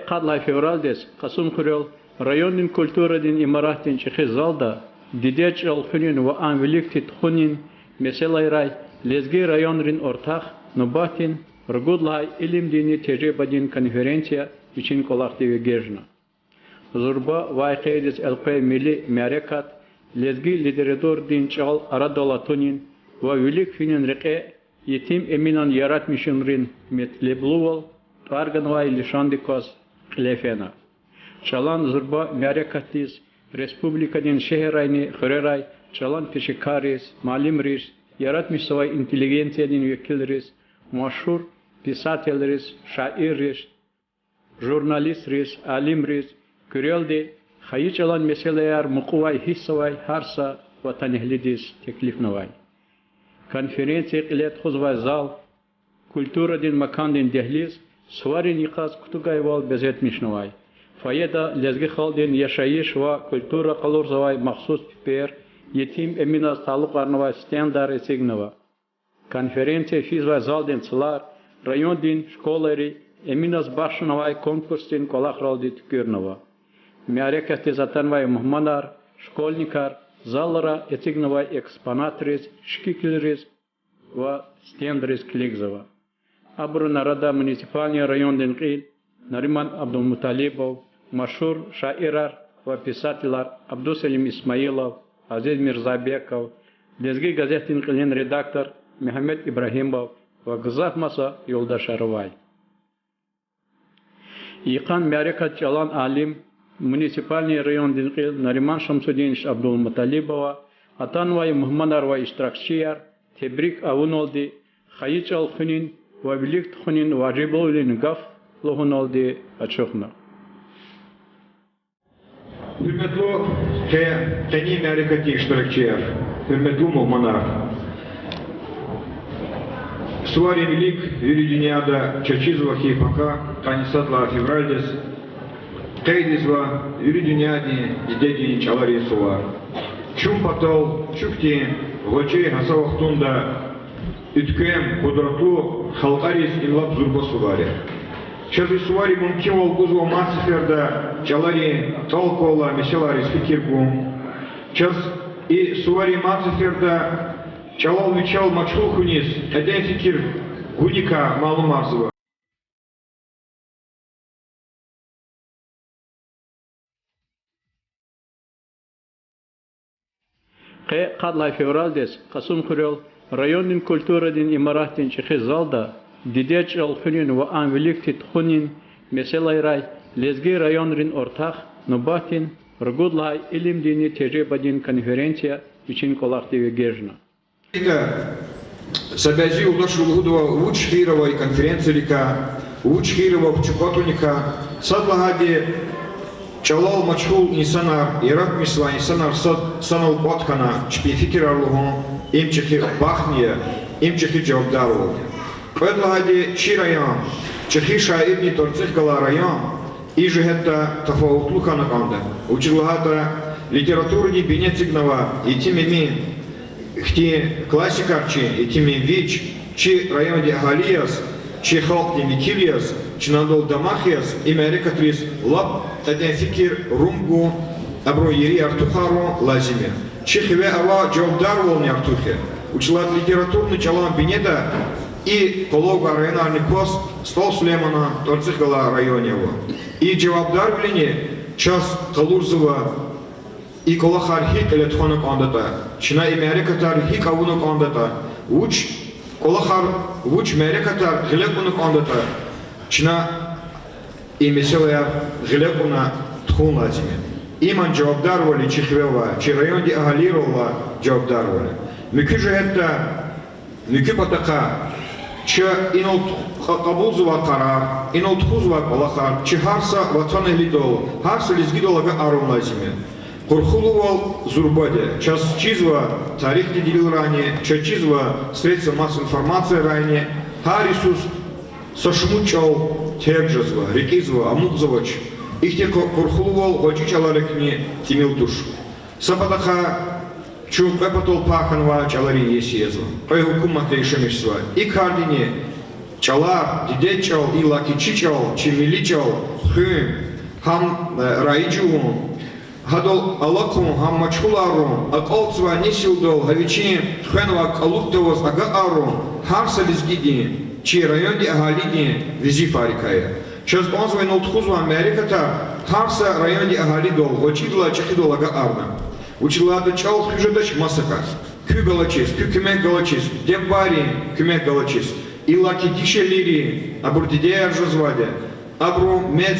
Кадлай февральдес Касум Хурел районный культурный имараттин чихи залда дидеч алхунин ва анвиликтит хунин меселайрай лезги районрин ортах нубатин ргудлай илим дини тежебадин конференция için kolaktivi gejna. Zurba vayqeydis elqe milli merekat lezgi liderador din çal aradolatunin ve ülik finin reke yetim eminan yaratmışınrin metlebluval targanvay lişandikos klefena. Çalan zurba merekatis Respublikadin şehirayni xöreray çalan peşikaris, malimris, yaratmış savay inteligensiyanin vekilris, maşhur pisatelris, şairris, jurnalistris, alimris, körelde hayı çalan meseleler mukuvay hissavay harsa vatan ehlidis teklifnavay. Konferensiya qilet xuzvay zal, kulturadin makandin dehliz, svarin iqaz kutugayval bezetmişnavay. Fayda lezgi xaldin yaşayış ve kultura qalur zavay mahsus per yetim emina sağlıklarına standart esignava. Konferensiya fizvay zaldin sılar, rayon din şkolları eminas başınavay konkursin kolaqraldi tükürnava. Merekati zatanvay muhmanar, şkolnikar, zallara esignavay eksponatris, şkikilris ve standris klikzava. Abru narada municipalni rayon din qil, Nariman Abdulmutalibov, Машур шаирар ва писателар Абдусалим Исмаилов, Азиз Мирзабеков, Лезги газетин қилен редактор Мехмед Ибрахимов ва Гызах Маса Юлдашарвай. Иқан Мярекат Чалан Алим, муниципальный район Динқил Нариман Шамсудинович Абдулмуталибова, Атанвай Мухманар ва Ishtirakçiyar, Tebrik Avunoldi, Хайич Алхунин ва Велик Тхунин Ваджибулин Гав Лохунолди Ачухна. Hürmetli Teni Merikati iştirakçılar, hürmetli muhmanar. Suvari Velik, Yuri Dünyada Çeçizvahi Paka, Tanisatla Fevraldis, Kaydizva, Yuri Dünyadi, İdedi Çalari Suvar. Çum Patal, Çukti, Voçey Hasavahtunda, Ütkem, Kudratlu, Halkaris, İnlap Zurba Suvari. Чази сувари мумкивал гузва мациферда чалари толковла мешалари спикиргу. Час и сувари мациферда чалал вичал мачхул хунис эден фикир гуника малум арзува. Кадлай февральдес Касум Хурел районный культурный имараттин чихи залда Дидеч алхунин ва анвиликтит хунин меселайрай лезги районрин ортах нубатин ргудлай илим дини тежебадин конференция için kolaktivi gejna. Сабязи удошу лгудова уч хирова и конференция лика уч хирова чукотуника садлагади чалал мачхул инсанар ирак мисва инсанар санал потхана чпификирарлугун имчихи бахния имчихи жавдару. Предлагади чи район, чихи шаирни торцихгала район, и же это тафаутлуха на канде. Училгата литературни бинецигнава, и тимими хти классикарчи, и тими вич, чи район ди Агалияс, чи халк ди Микилияс, чи надол Дамахияс, и мерикатрис лап, таден фикир румгу, абро ери артухару лазиме. Чи хиве ава джавдар волни артухе. Училат литературный чалан бинеда, и полога райональный пост стол Сулеймана Торцихгала районева. И джавабдар блине час Калурзова и Колахар хик элетхонок андата. Чина и мерекатар хик авунок андата. Уч Колахар уч мерекатар гилекунок андата. Чина и меселая гилекуна тхун лазиме. Иман джавабдар вали чихвева, чи район ди Агалирова джавабдар вали. Мюкü жehetta, mükü pataka, çı inol kabulzuva karar, inol txuzva kolakar, çı harsa vatan ehli dol, harsa lizgi dolaga arun lazime. Kurkhuluval зурбаде, час чизва тарихти дилил ранее, час чизва средства массовой информации ранее, харисус сошмучал терджазва, рекизва, амукзавач, их те курхулувал хочичаларекни тимил душ. Сападаха чук эпатол паханва чалари есезва. Ой хукумат решимишсва. И кардине Çalar, dide çal, ilakiçi çal, çimili çal, hüm, ham rayıcıvun, hadol alakun, ham maçhularun, akaltva nesildol, havичи хенва калуктовоз ага арун, харса лизгидин, чи районди агалидин, визи фарикая. Сейчас он звонил Нолтхузу Америката, харса районди агалидол, гочидла чехидол ага арна. Учила до чал хюжедач масака, кю галачис, кю кюмек галачис, дебари кюмек галачис, илаки дишелири, абурдидея жазваде, абру мец,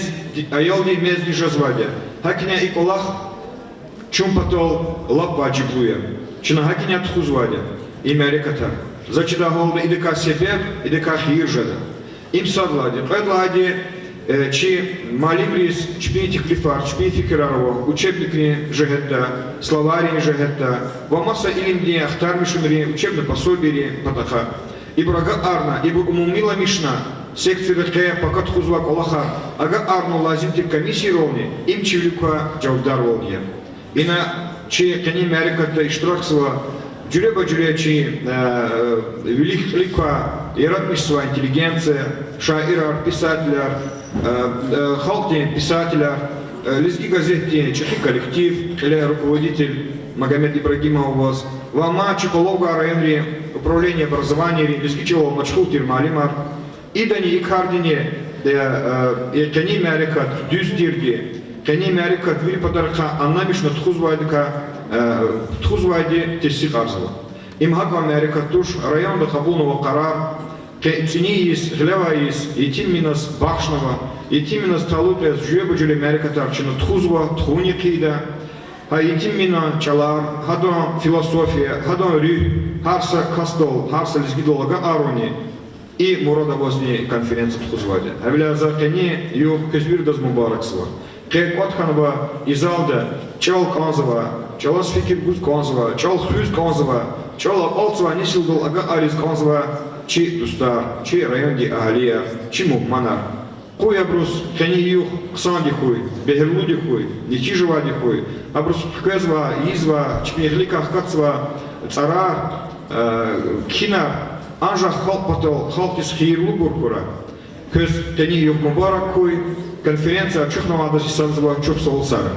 айолди мец дижазваде. Хакиня и колах чумпатол лапа джиплуя. Чина хакиня тхузваде. Имя реката. Зачида голда идека себеб, идека хиржада. Им садладе. Предладе чи малимрис, чпинти клифар, чпинти кирарово, учебники жегетта, словари жегетта, вамаса илимди ахтармишумри, учебное пособие патаха. Ибрага арна, ибо умумила мишна, секция ВК пока тхузвак Аллаха, ага арну лазимти комиссии ровни, им чивлюка джавдар волния. И на че кани мериката ishtirakсва, джуреба джуречи велика иратмишсва интеллигенция, шаирар, писателя, халкти писателя, лизги газетти, чехи коллектив, или руководитель Магомед Ибрагимов у вас, вама чехолога районри управление образования, лизги чего мачхул тирмалимар, İdani ikardini kani merikat düzdirdi. Kani merikat bir padarka anlamışna txuzvaydi tesik arzıla. İmhakva merikat tuş rayonda kabulnova karar цениис, гляваис, етиминас бахшнова, етиминас талутес жүйебөжөле мерикатарчыны тхузва, тхуни кийда, етимина чалар, хадон философия, хадон рю, харса кастол, харса лизгидолага арони, и мурада возни конференция тхузваде. Авля закани ю көзбирдаз мубараксва. Кэ котханова изалда, чал конзова, чала сфикир гуз конзова, чал хюз конзова, чала алцва несилдол ага арис конзова, чи дустар, чи районди агалия, чи мухманар. Куя брус, кани юх, ксанди хуй, бехерлуди хуй, ничи живади хуй, а брус пхезва, изва, чпнеглика хкацва, цара, кхина, анжа халпатал, халтис хирлу буркура. Көз кани юх мубарак хуй, конференция чухнова даси санзва чух соулсара.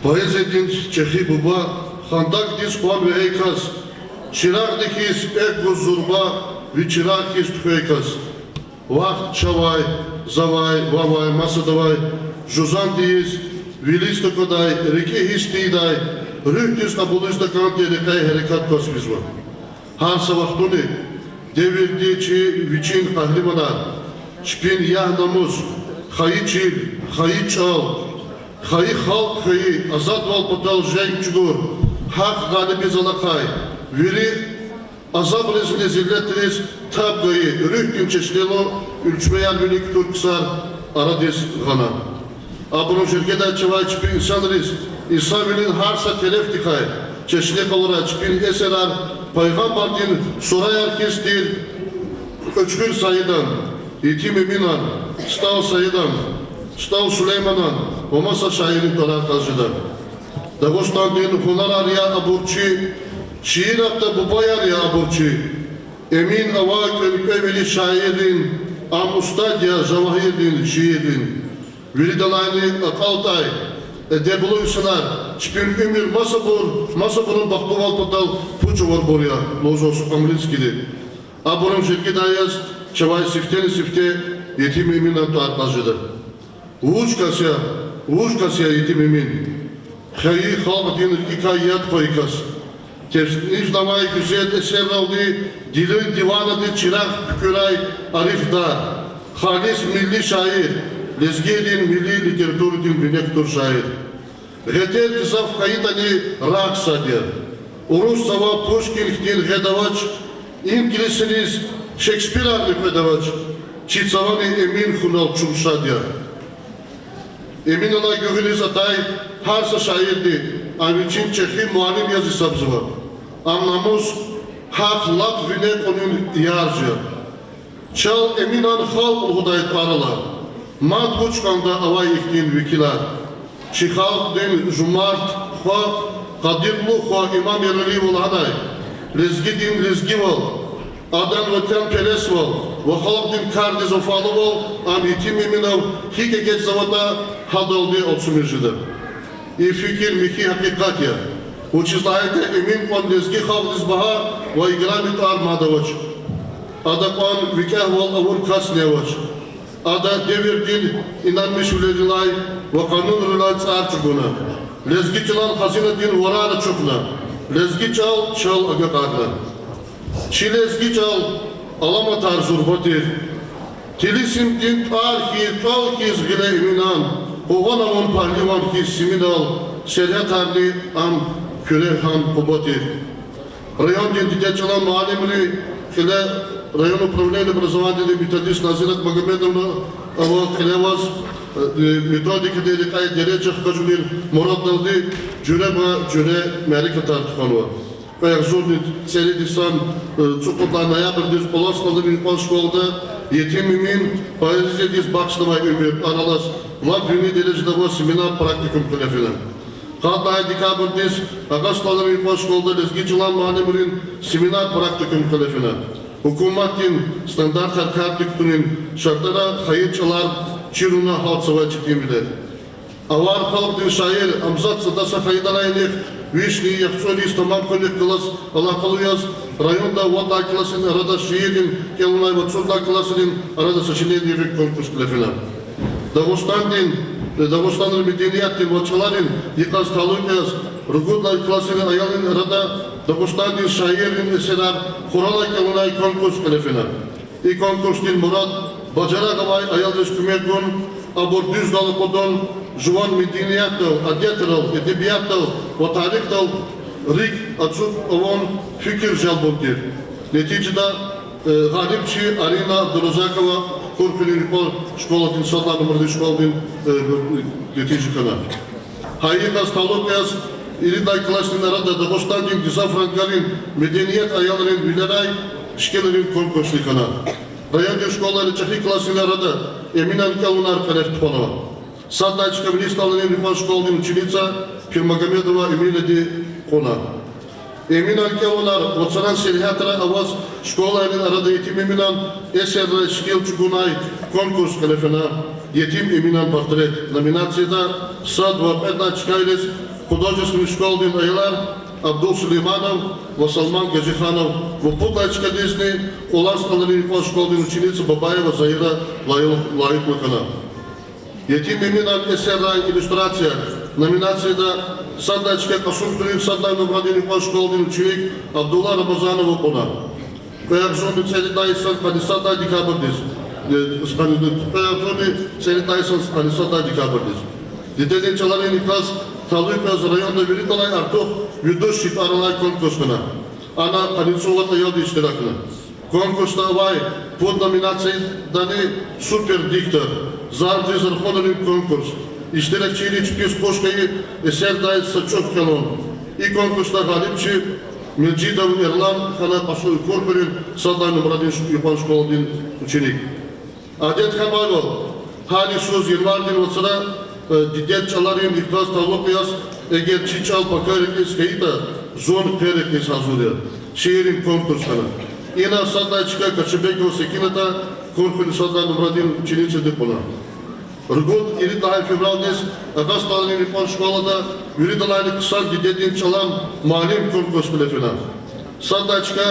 Поэзиядин чехи буба, хандак дис пан вейкас, чирак дихис эк зурба, вечерак дис тхейкас. Вахт чавай, завай, вавай, масадавай, жузан дис, вилис токодай, реки хис тидай, рюхтис абулис даканти рекай херекат космизма. Харса вахтуни, деверди чи вичин хахримана, шпин яхнамуз, хаи чил, хаи чал, Хайи халк хайи, азат вал потал жен чугур, хак ганы безалакай, вери азаб резine zillettiniz tabgayı, rühtüm çeşnelo, ülçmeyen bünik Türksar, aradis gana. Abunun şirkete çevay çıpı insanlarız, İslam'ın harsa telef dikay, çeşne kalıra çıpın eseler, Paygambardin soray herkestir, Öçkül sayıdan, yetim eminan, stav sayıdan, Stav Süleyman'dan, Omasa şairin tarakazıda. Dagostan din hunar arya aburçi, şiir hatta bubay arya aburçi. Emin avak ülkeveli şairin, amustadya zavahirin şiirin. Viridalayni akaltay, debuluysalar, şpil ümür masaburun baktuval patal puçu var borya, lozos amrinskili. Aburum şirketayaz, çavay sifteni sifte, yetim emin tarakazıda. Ужкася yetim emin. Hayı halkın hikayet koykas. Tefsir namay güzel eser aldı. Dilin divanadı çırak küray arifdar. Halis milli şair. Lezgedin milli literatürdün binektur şair. Getel kısaf kayıtani raksa der. Urus sava Pushkin'in gedavaç. İngiliziniz Shakespeare'ın gedavaç. Çitsavani emin hunal çumşa der. Emin ola göğünüz atay, harsa şairdi, aviçin çehi mualim yazı sabzıva. Anlamuz, hak lak vine konun yarcı. Çal eminan halk uğday parala. Mad uçkanda avay iktin vikilar. Шихалдин Жумарт хо Кадирлу хо имам Ерли Вуладай, Лезгидин Лезгивал, Адан Ватян Пересвал, Вахалдин Карди Зофаловал, Амитим Иминов, Хикегет Завода, Хадалди Отсумижида. И фикир Михи Хакикатия. Учизлаете Имин Пон Лезги Халдис Баха, Ваиграмит Армадовач. Ада Пон Викахвал Авур Касневач. Ада Девердин Инан Мишуледилай, Ваканун Рулай Царчугуна. Лезги Чалан Хазинадин Варара Чукна. Лезги Чал Чал Агакарна. Чи лезги Чал Аламатар Зурбатир. Тилисим Дин Талхи Згиле Иминан. Ованамон Парливан Хис Симидал. Шерятарли Ам Кюрехан Кубатир. Район Дин Дитячалан Малимри Хиле район управления образования методист Назират Магомедовна Хилеваз методики дедикай деречах кажулин Мурат Далди Джурема Джуре Мерика Тартханова. Каякзурни Церидисан Цукутла ноябрь дис Полосналы Минпан школда Етим Имин поэзия дис Бакшнова Умир Аралас Влад Юни Дележдава семинар практикум Телефина. Кадлай декабрь дис Агаслалы Минпан школда Лезги Чалан Малимрин семинар практикум Телефина. Hukumatin standart harkartıktının şartlara hayırçalar çiruna haltsava ciddiğimdir. Avar halkın şair Amzat Sadasa Haydaraylık Vişli Yakçolis tamam kolik kılas alakalıyaz rayonda vada klasının arada şiirin kelunay vatsurda klasının arada saçınen yürük konkurs klefina. Dağıstan'ın medeniyetin vaçaların yıkaz talukaz Rugudlay klasının ayalın arada Dağıstan'ın şairin eseler Kuralay kelunay konkurs klefina. İ konkursin Murat Bacara gavay ayalış kümetgun abor düz dalı kodon Juvan medeniyetel, adetral, edebiyatel, ve tarihtel rik açıp avon fikir jalbundir. Neticede Galipçi Arina Dorozakova Korkuli Ripol şkolatın sonlar numaralı şkolatın neticekana. Hayırda Stalokaz İriday klasının arada Dağıstan'ın Gizafrankal'ın medeniyet ayarların bileray şkelerin konkurslikana. Rayonda şkolları Çehi klasının arada Eminan Kalunar Kaleftupanova. Sadnaç Komünist Alanın Rifan Şkol'un ученица Пирмагомедова Эмилия Кона. Emin Alkevolar, Otsaran Selhatra Avaz şkollarının arada yetim Eminan Eserle Şkil Çukunay konkurs kalefena yetim Eminan portret nominasyada Sad ve Pedna Çikayles Художественный школдин aylar Abdul Süleymanov ve Salman Gazikhanov ve Pudlaçka Disney Olasnalı Rifan Şkol'un ученица Babayeva Zahira Layıklıkana. Yetim Eminan Eserle illüstrasya номинацияда Садачка Касумтурин Садай Набрадин Рифан Школдин ученик Абдулла Рамазанова Кона. Каякжоны Церидайсан Панисада Декабрдис. Каякжоны Церидайсан Панисада Декабрдис. Детенечаларын ikaz Talıypaz rayonda Viritalay Artok Yüdüş Aralay konkursuna. Ana Panisovata yolda iştirakına. Konkursta vay pod nominasyadani super diktor. Zardı Zarhodanın konkurs. İştirakçıyla çıkıyoruz koşkayı eser dayet saçok kalon. İlk konkursta Galipçi Milcidov Erlan Khala Paşoy Korkul'ün Saday Numradin Yupan Şkol'un ученик. Adet Kamalov hali söz yılvardin olsada Didet Çalar'ın ikaz tavlokuyaz eğer Çiçal Pakarikes kayıta zon perekes hazırlıyor. Şehrin konkursuna. İna Saday Çıka Kaçıbekov Sekinata Korkul'ün Saday Numradin ученица Депона. Ргот или дай февралдес, Агаслалин Рифан школада, Юридалайны кысан дидетин чалан малим конкурс билефина. Садачка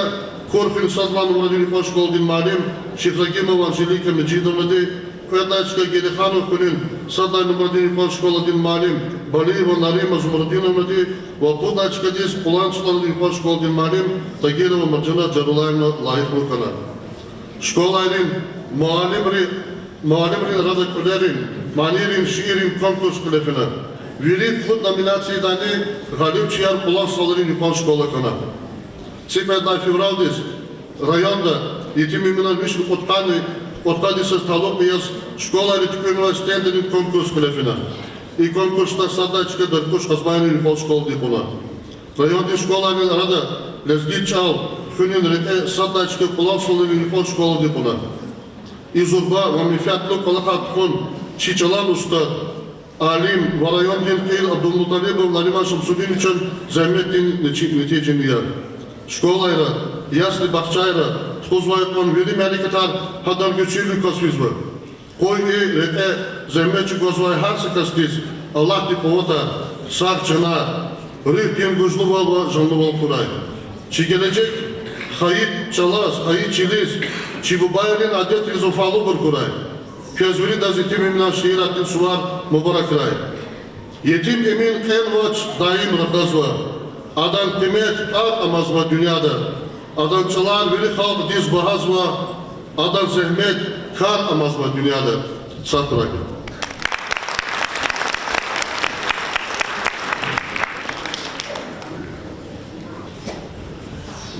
Корфин Садлан Владимир Рифан школдин малим, Шихрагимова Анжелика Меджидовнады, Кадачка Гериханов Кулин, Садлан Владимир Рифан школдин малим, Балиева Нарима Зумрадиновнады, Вапудачка дис Пуланчлан Рифан школдин малим, Тагирова Марджана Джарулаевна Лайхлукана. Школайрин Muhalimrin radikülerin, manirin, şiirin konkurs kulefine. Virit bu nominasyadani Galipçiyar Kulansaların yupan şkola kana. Sipedna fevraldis, rayonda yetim iminan Vişli Kotkadisas Talopiyas şkola Ritik Üniversitelerinin konkurs kulefine. İlk konkursta Sadaçka Dörkuş Kazmayının yupan şkola dipuna. Rayonda şkolanın arada Lezgi Çal, Hünün Rite Sadaçka Kulansaların yupan şkola dipuna. İzurba ve müfiyatlı kalakat kun Çiçalan Usta Alim ve rayon dilkil Abdülmuttalibov Nariman Şamsuddin için zahmetin neticeni ya. Şkolayla, yaslı bahçayla, tuzlayıkman veri meliketar hadar güçlü kasvizmi. Koy rete zahmetçi kozvay harsı kastiz. Allah di povata, sağ çana, rühtin güçlü bol ve canlı bol kuray. Çi gelecek, hayit çalas, hayit çiliz, çi bu bayırın adet izofalı bir kuray. Közveri dazitim imna şehir atin suvar mübarek ray. Yetim emin ken vaç daim rakazva. Adan temet at amazva dünyada. Adan çalar veli halk diz bahazva. Adan zahmet kar amazva dünyada. Sağ bırakın.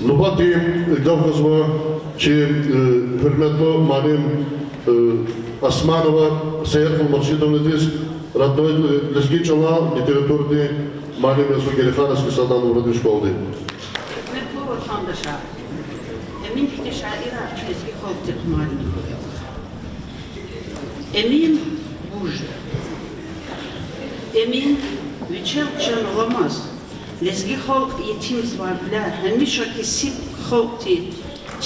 Nubatim gavgazva ki hürmetli manim Османова, Саерхал Маршидовна здесь, родной лезги чала, литературный, малим я Сугерихановский садан в родной школе. Метлова Шандаша, Эмин Хтешаира, лезги холтик малим. Эмин Бужа, Эмин Вечер Чан Ламаз, лезги холк етим звабля, Хамиша кисип холти,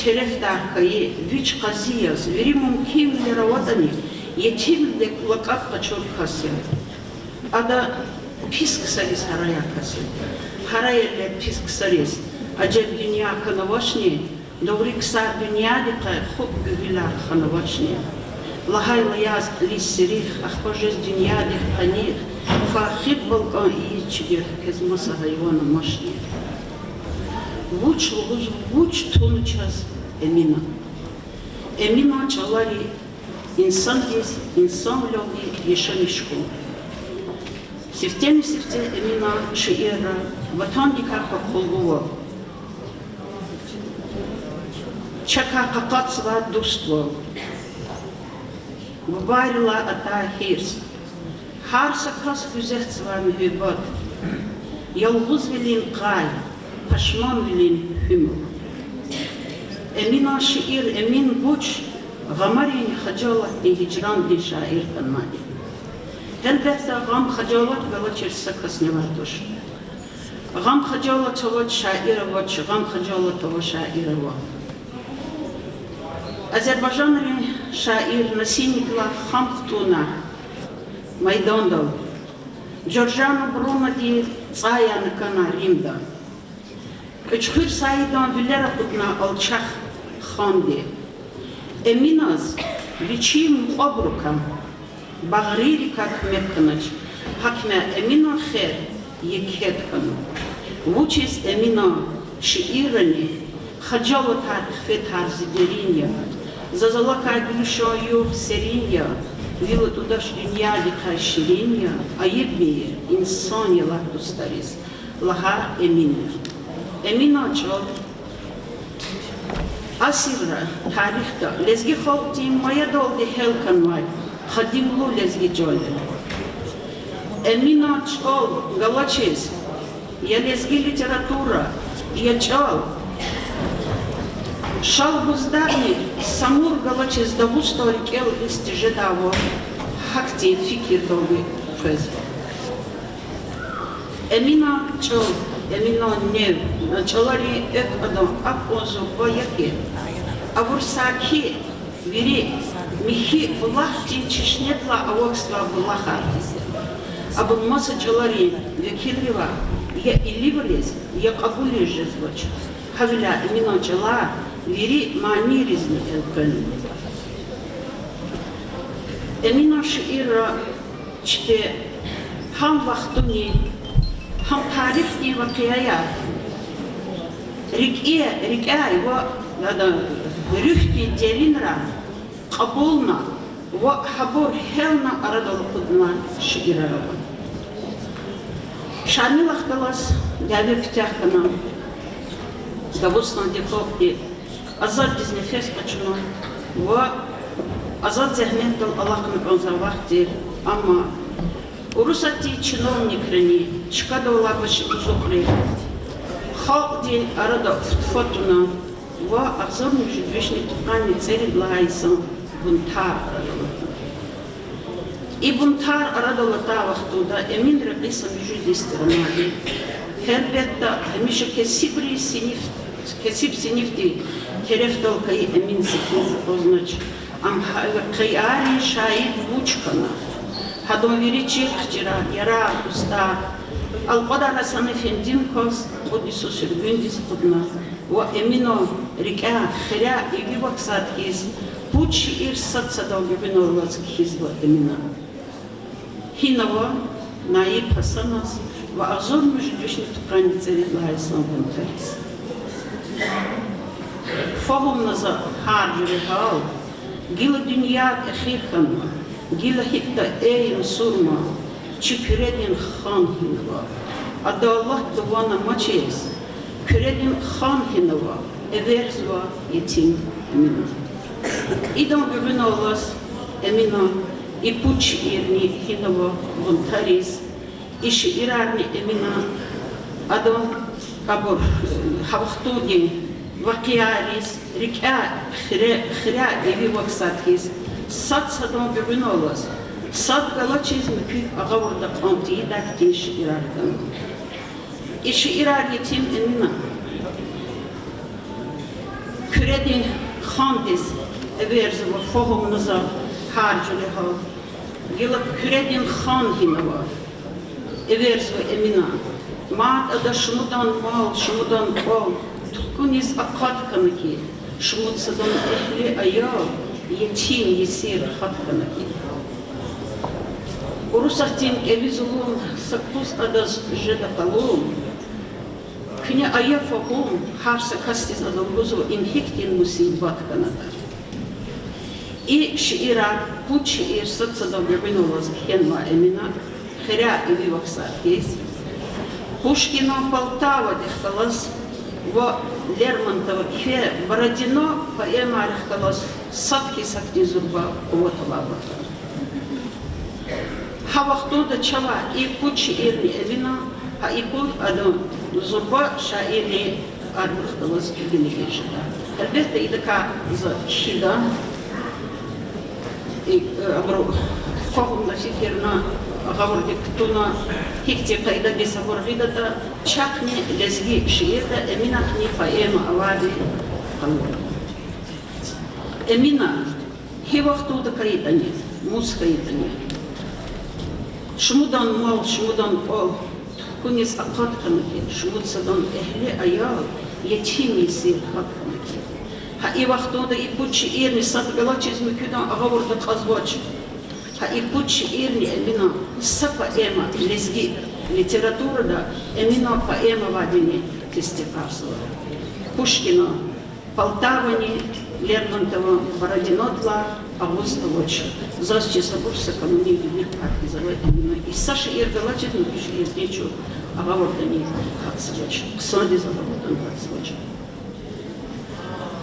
Çeref darkayı, viç kaziyaz, veri mümkün leravadani, yetimle kulakatla çorkasın. Ada pis kısarız haraya kasın. Harayerle pis kısarız. Acep dünya kanavaşni, doğru kısa dünya dika hop güvüler kanavaşni. Lahayla yaz lisserih, ahpajez dünya dikhanir, fahid balkan iyi çidir, kezmasa hayvanı maşni. Vuç tunuçaz Emina. Emina çalari insan есть, insan люди yaşamışku. Севтени Emina şiira vatan dikarka kolguva. Çaka kakatsa dostwa. Babayla ata hirs. Harsa kas güzetsa mühibbat. Yalğız velin qay. Paşman bilin hümü. Emina şiir, emin buç, gamarin hacalat di hicran di şair kanmadi. Elbette gam hacalat galaçırsa kasne vardır. Gam hacalat ava şair ava, gam hacalat ava şair ava. Azerbaycan'ın şair Nasinikla Hamktuna, Maydandal, Giorgiano Bruno di Tsayanıkana Rim'da. Üçhür sayıdan villera kutna alçak xandi. Eminaz, viçi muqabruka, bağriri kakmet kınaç. Hakme emina kher, yekhet kanu. Vuçiz emina şiirani, hacala tarihfe tarzı derin ya. Zazala kaygılışa yok serin ya. Vila tudaş dünya dika şirin ya. Ayıp bir insan yalar dostariz. Laha eminir. Emina çal asirra tarihta lezgi halkti maya doldu helkan var khadimlu lezgi jolde Emina çal galaçez ya lezgi literatura ya çal şal buzdarni samur galaçez da bustorik el istiже davo hakti fikir doldu fez Emina çal Emina nev, çalari ek adam, ak ozu boyaki, avur saki, viri, mihi bulah tin çişnetla avoksla bulaha. Abun masa çalari, vekilriva, ya ilivriz, ya kabuliriz vaç. Havila emina çala, viri manirizni elkan. Emina şiira, çte, ham vaktuni, هم تعرفني وقيايا ركاي وهذا ريحتي ديالنا قبولنا وحبور حلنا أراد القدمة شئيرا شاني لخلاص دابي فتحنا دابوسنا دي قوقي أزاد ديزني فيس قتشنا وأزاد زهنين دل الله كنبعون وقتي أما Урусати чиновникрани, чкадовла баши узокри, халди арада фотуна, ва обзорни же 2000 тукани цели благайсан бунтар. І бунтар арадолата вахтуда, емін рекиса міжудісти рамаді. Хербетта, еміша кесіп синифти, терефтолкай емін сикіз означ. Ам кайари шаид вучкана. Хадом виричи хчира, яра, уста. Алқодар Хасан Efendim kos, Odisо sürgündüz kudna. Ve emino rika, khira, ivi vaksat kiz. Puç irsat sadal gübün olmaz kiz ve emina. Hinava, Naib Hasanas ve azor müjdüşnü tukaniceri layıslan buntaris. Fahum naza harcı hal, gila dünya ehirkanma, gila hikta eyin surma, çıküredin khan hinava. Adı Allah duvana maçez, küredin khan hinava, everzva yetim emina. İdan gübün olas emina, ipuç irni hinava buntaris, işi irarni emina, adam kabur havhtudi, vakiyaris, rika khira evi vaksatkiz, sat sadam gübün olas. Sad galaçiz mükü ağavurda kantiyi dakti işi irardan. İşi irar yetim emina. Küredin khandiz everzi ve fohumunuza harcılı hal. Yıla küredin khan hinava. Everzi ve emina. Maat ada şumudan mal, şumudan kol. Tukuniz akat kanaki. Şumutsadan ehli ayav. Yetim yesir hat kanaki. Урусахтин эвизулум сакус адаз жедакалум. Кня аяфагум харса кастиз адалгузу имхиктин мусибат канадар. И шиира пучи ир сатсадам ябинулаз хенма эмина хиря иви ваксат кес. Пушкина Полтава дехкалаз во Лермонтова кфе Бородино поэма архкалаз садки сакти зурба увоталаба. Havaqtuda çava ipuç irni evina, ha iput adam zurba şairi arbıqtılız ilgili geçirdi. Elbette idaka şida, abro fahumda fikirna, ağavurdi ktuna, hikti kayda besavurgida da çakni lezgi şiirde emina kni faema avadi kalur. Emina hi vaqtuda kayitani, mus kayitani. Şumudan mal, şumudan ol, kuniz akat kanaki, şumutsadan ehli ayav, yetim yesir hat kanaki. Ha i vaxtoda ipuç irni sat galaçiz müküdan ağavurda kazvaç. Ha ipuç irni emina sapa ema lezgi literaturada emina poema vadini testikarsılar. Пушкина, Полтавани, Лермонтова, Бородинотла, Августович, Засчи Сабурса, Кануни, Вильпарки, Завайдамина. И Саша Иргалачев, напиши Ирдечу, Агавардани, Хацвач, Ксоди Завардан Хацвач.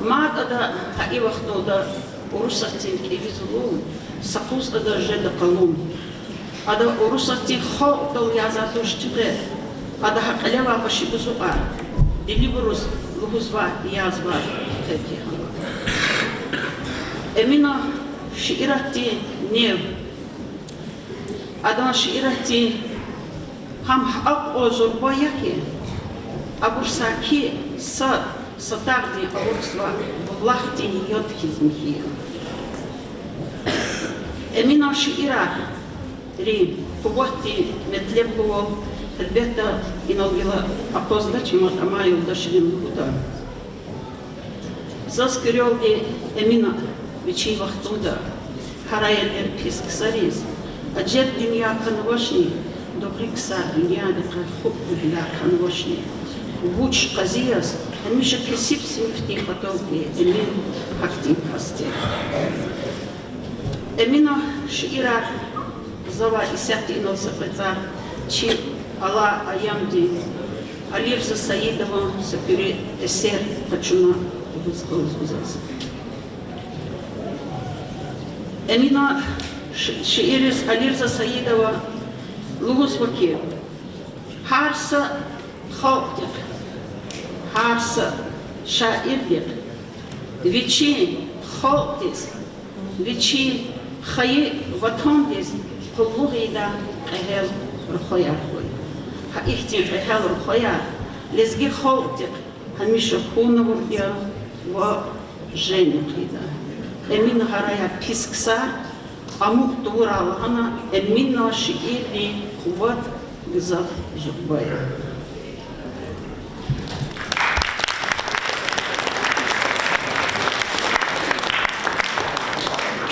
Мадада, Хаивахнода, Урусахтин, Кривизулу, Сакусада, Жеда Калум. Ада Урусахтин, Хоутал Язатушчиде, Ада Хакалява Пашибузуа, Делибурус, Лугузва, Язва, Тетихава. Emina şiirati nev. Adan şiirati ham hak ozurba yaki. Abursaki satardi abursva vlahti yotkizmhi. Emina şiira ри поводти метлебово ребята иналгила опознать маю дашилим лугуда. Заскирёлги эмина вечи вахтуда харайелер писксарис. Аджет dünya kanvaşni добрикса dünya дека хуп била канвашни. Вуч казиас эмиша кесип синфти патолги эмин хактин касте. Emina şiira zava isati inosa peta çi ala ayamdi Alirza Saidova sapiri eser paçuna uzaz. Emina şiiriz Alirza Saidova lugus vaki harsa halktir harsa şairdir viçi halktir viçi Hayı vatandiz, قلوغيدا قهل رخويا خوي حقيقتي قهل رخويا لزجي خوتك هميشه كون وريا وجيني قيدا امين هرايا بيسكسا اموك دورا لهنا امين شئيري قوات جزاف زبايا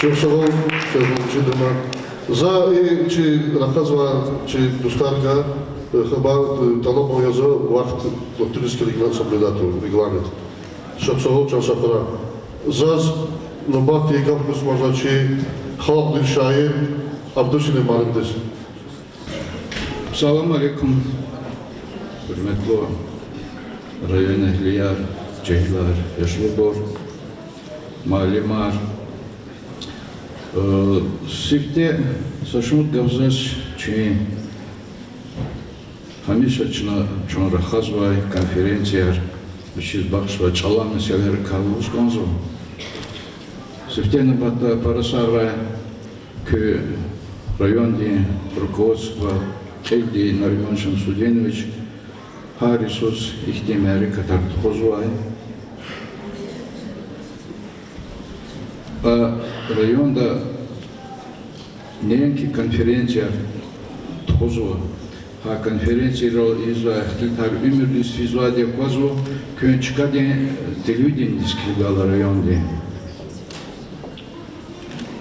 Çok sağ ol, sevgili Cüdüman. Чи раказва, чи доставка хлеба талоповия за вахт от 30 съблюдател, регламент. Шапсахол чансапара. Заз лобати и гавкус маза, че халап диршае абдушине малимдес. Салам алейкум, hürmetli rayon ehliler, cehler, yaşlıbor, malimar. Сифте сашмут гавзас, че хамиша чон рахазвай конференция, бишиз бахшва чала меселер калус гонзо. Сифте на бата парасара, que районде руководство Эльди Нариман Шамсудинович Харисус ихтемери катар тхозвай. А районда ненки конференция тхозва. А конференция изва хтар умерлис физваде квазво көнчкаде телевидение дискригала районде.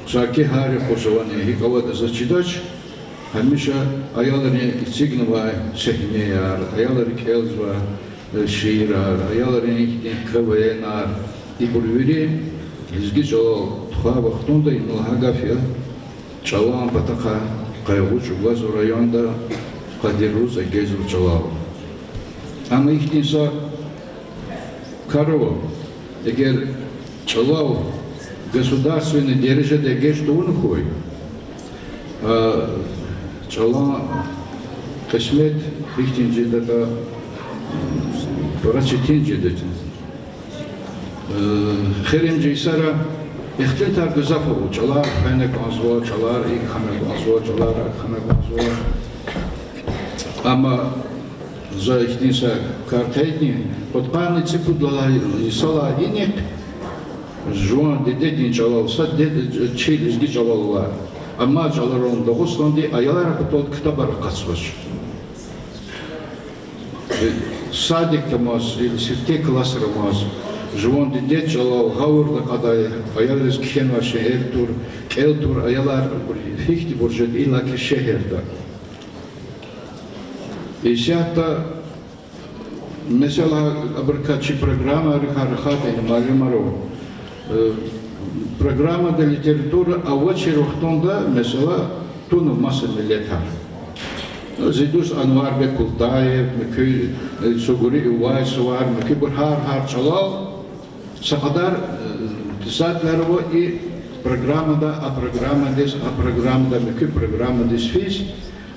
Шаки хари хошаване хикавада зачидач Hamisha ayalların signava sehmeyar, ayalların kelzva şiirar, ayalların kavayenar, ibulviri izgiç o tuha vaktunda inul hagafya çalan pataka kayguç ugaz rayonda kadiruz gezur çalav. Ama ihtinsa Karov, eğer çalav государственный держите геш тунхой, Чала кашмет ихтинжи дата порачитинжи дата херемжи сара ихтетар гзафу чала ханек азва чалар ик ханек азва чалар ханек азва ама за ихтинса картейни подпаны ципудлала исала инек жуан дедетин чалал сад дед чилизги чалалла Amma çalarım Dağıstan'da ayalar akıtol kitabar kaçmış. Sadik temaz, sifte klasırmaz. Жуан дедет çalal havurda kaday ayarız kişen var şehir tur, el tur ayalar fihti borjet ilaki şehirde. İşatta mesela birkaç programa rıharıhat malumaro. Программа для литературы, а в Рухтонда, mesela, Tunu Masa Milletar. Zidus Anwar Bek Kultayev, Mekü Suguri Uwais var, Mekü Har Çalal, Sakadar писателя и программада, Mekü программада Сфис,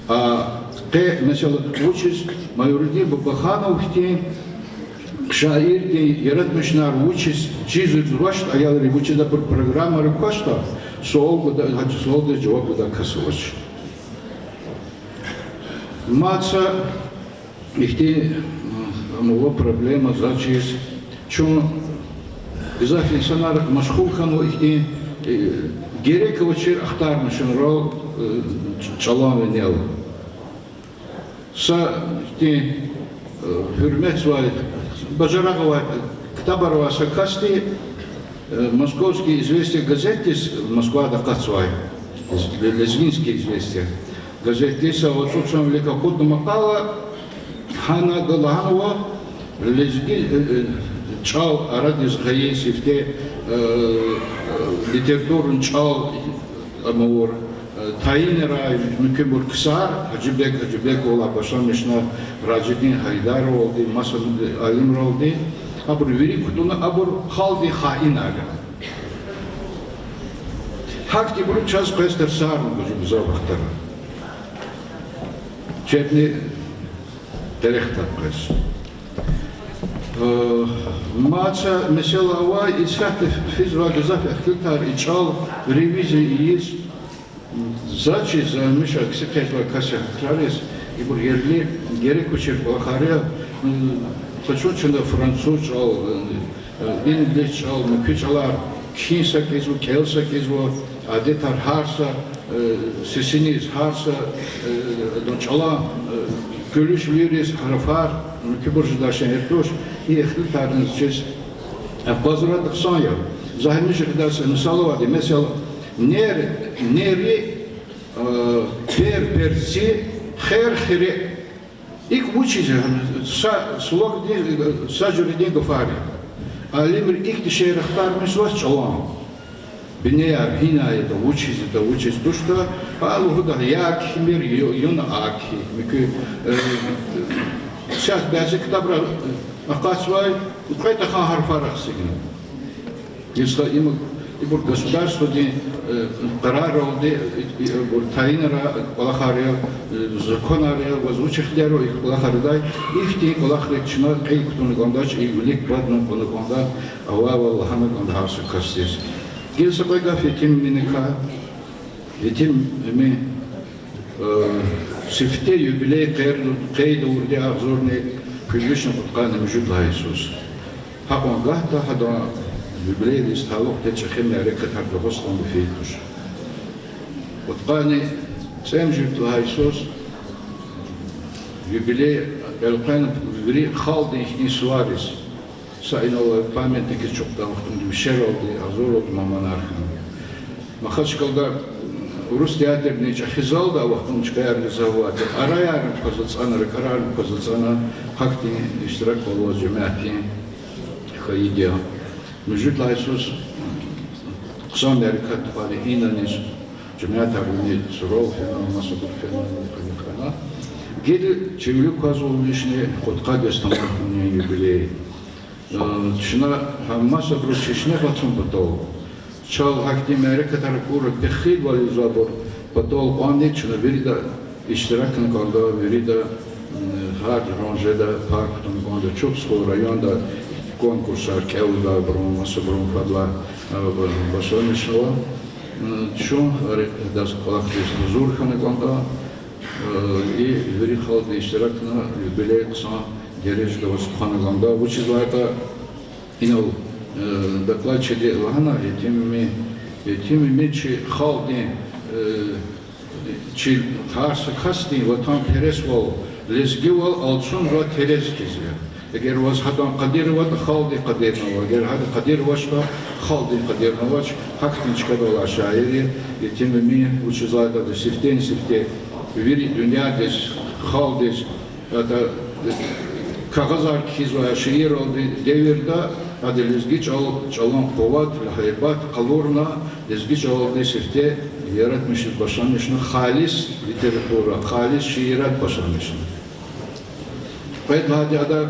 а те, mesela, учись, Майорди Бабаханов, Шаирди яратмышнар учись, чизы зурашт, а я говорю, учись да программа рукошта, солгуда джавабуда касувач. Маца ихти мова проблема зачис, чун изафин санар машхулхану ихти герековачир ахтармышын рол чалавенел. Са ихти hürmet var. Бажарагова, Ктабарова Сакасти, московские известия газеты, Москва Дакацвай, лезгинские известия. Газеты са отсутствием великоходного макала, Хана Галаханова, лезги, чал, Арадис Гаеси, в те литературу чал, Амаур, Таинера, Мükemmel Kısar, Hacıbek ola başlamışlar, Racidin Haydar oldu, Masal Alim oldu. Abur veri kutuna, abur haldi hain aga. Hakti bunu çaz pester sarın gözü bize vaktara. Çepni terek tapkız. Maça mesela var, İshakti fizva güzel ehtiltar, içal, revize iyiyiz, Zaçi zalmış aksi tekrar kaçak tralis ibur yerli geri kuçer bakarya kaçuçunda Fransız al İngiliz al müküç alar kinsa kezu kelsa kezu adetar harsa sesiniz harsa donçala görüş liris harfar müküburcu da şehirtoş iyi ihtiltarınız çiz bazıradık son ya zahirmiş ederse misalı var diye mesela neri persi her ilk uçici slok sacüridin gafari alimir ilk dişe rehtarmış var çalan bineyar hinayı da uçiz duşta alu da yak himir yun aki mükü şah bazı kitabra akasvay ukayta harfar aksıgın если ибур государство ди карар олди ибур тайнера балахария законария возвучехлеро их балахардай их ти балахречна кей кутун гондач и велик бадну гонда ава Аллахна гонда харсы кастис гелса койга фетим миника фетим ми сифте юбилей кейду урди авзорни күлгүшн кутканы мужудла Иисус хакон гахта хада юбилей исталок течехем ярекат хардохостон бифейтуш. Уткани семжит Иисус юбилей элкан ври халдин исуарис сайнова памятники чокта вахтун душеролди азород маманархан. Махачкалда Rus teatrını çahizalda vaktun çıkayarlı zavadi. Arayarım kazıtsana, kararım kazıtsana, hakti iştirak olmaz cemaati, haydiya. Müjdat Isus, kısa Amerikat var, inanis, cemaat abini surov falan, nasıl bir falan. Geri çevirip kazolun işini kotka göstermek юбилей. Şuna hamasa Rus işine batın batol. Çal hakti Amerika tarafı tehil vali zabor batol andi çuna veri de iştirakın kaldı, veri de har ranjeda parktan kaldı. Çok skol rayonda konkurslar kevda bronması bronfadla başlamışlar. Şu das kolaktif zurkanı kaldı. И вери халды iştirakına юбилей kısa derece выступаны kaldı. Bu çizlerde inal докладчики Лана этими мечи халди чи харсы касти ватан пересвал лезгивал алчун ва терескизе эгер ваз хадан кадирова халди кадирнова эгер хад кадировашта халди кадирновач хактинчка дола шаири этими ми учизлайда да сифтен сифте вери dünya дес халдес это kağızar kizvaya şehir oldu devirde adı lezgiç çalan kovat, lahaybat, kalorna lezgiç oldu sifte yaratmışız başlanmışını halis literatüra, halis şiirat başlanmışını. Payet hadi ada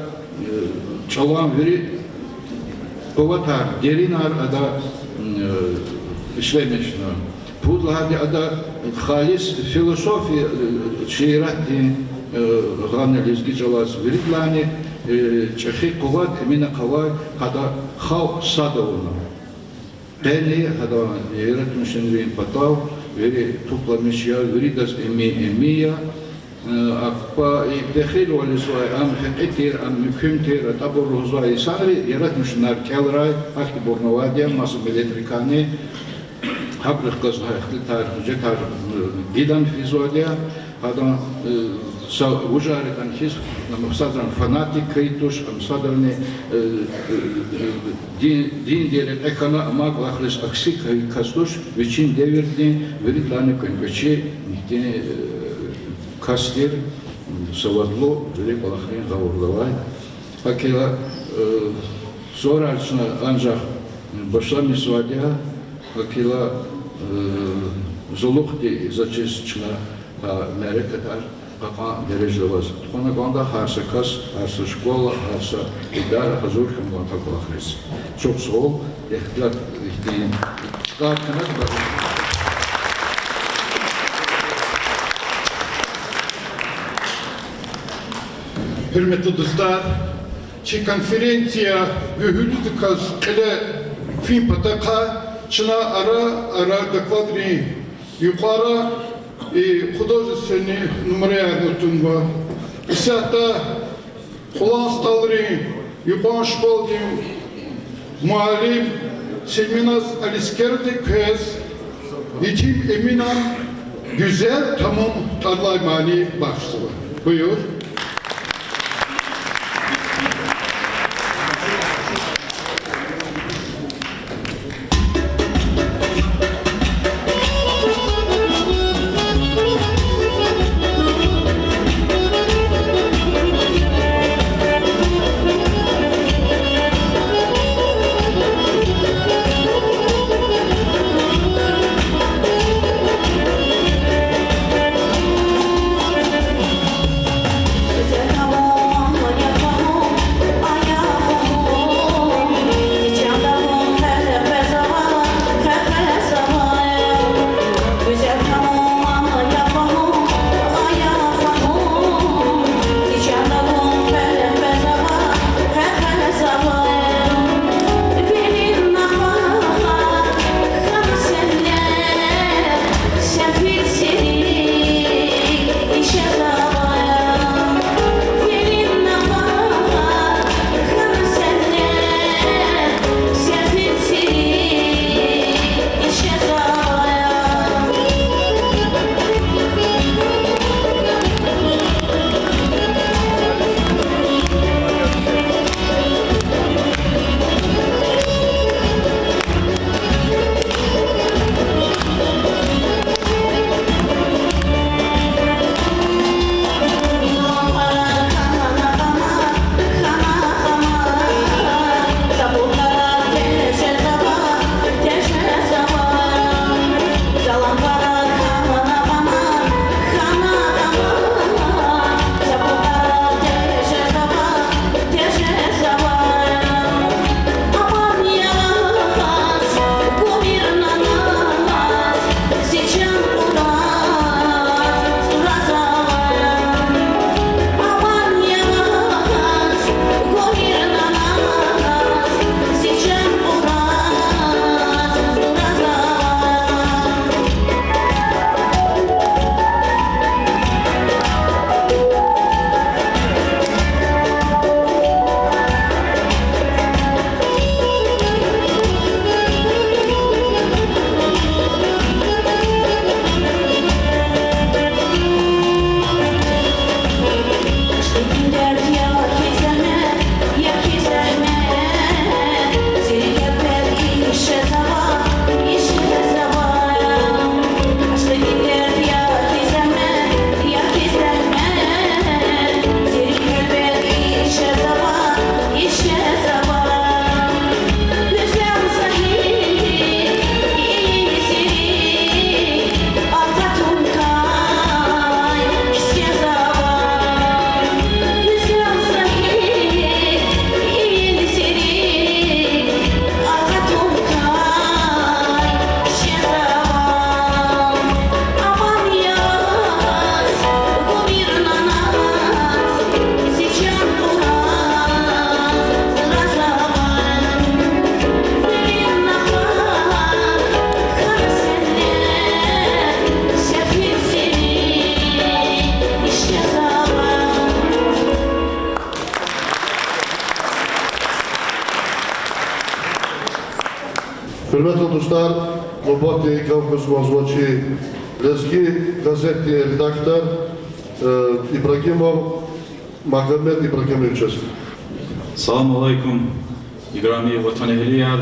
çalan veri kovatar, derinar ada işlemişini. Pudla hadi ada halis filosofi şiirat главное лезгич алас веридлани чехи коват именно кавай хада хау садовна тени хада яратмышенрин патав вери тупламышья веридас эмия акпа и дехил валисвай ам хетир ам мükümtir tabur rozvay сари яратмышнар келрай ахти борновадия масу электрикани хабрых казхай хтар жетар гидан физодия хада Ужаритан хис, намсадан фанатик кайтуш, амсадан din diyelim ekana ama aklis aksik kastuş veçin devirdi veritlani konveçi nihti kastir savadlo veri balakhin gavurlavay akela sonrasında ancak başlamış vadiya akela zolukti zaçesçina merekatar Кака дережде вас. Тхона гонда харса кас, харса школа, харса идара, хазур хам гонда колахрис. Çok sol, ehtilat ihtiyin. Çıkartınız bakın. Hürmetli dostlar, çi konferensiya gühüldü kaz ele film pataka çına ara dokladri yukarı и художественный номеряр тунба. Исата Хулан Сталри, Юпан Шпалдин, Muallim Selminaz Aliskerdi Köz, İçim Eminan güzel tamam tarlay mali başlığı. Buyur. Hürmetli dostlar, Lobati Kavkaz Mazvaçı Lezgi gazeti redaktor İbrahimov Magomed İbrahimoviç. Салам алейкум, играми ватанехлияр,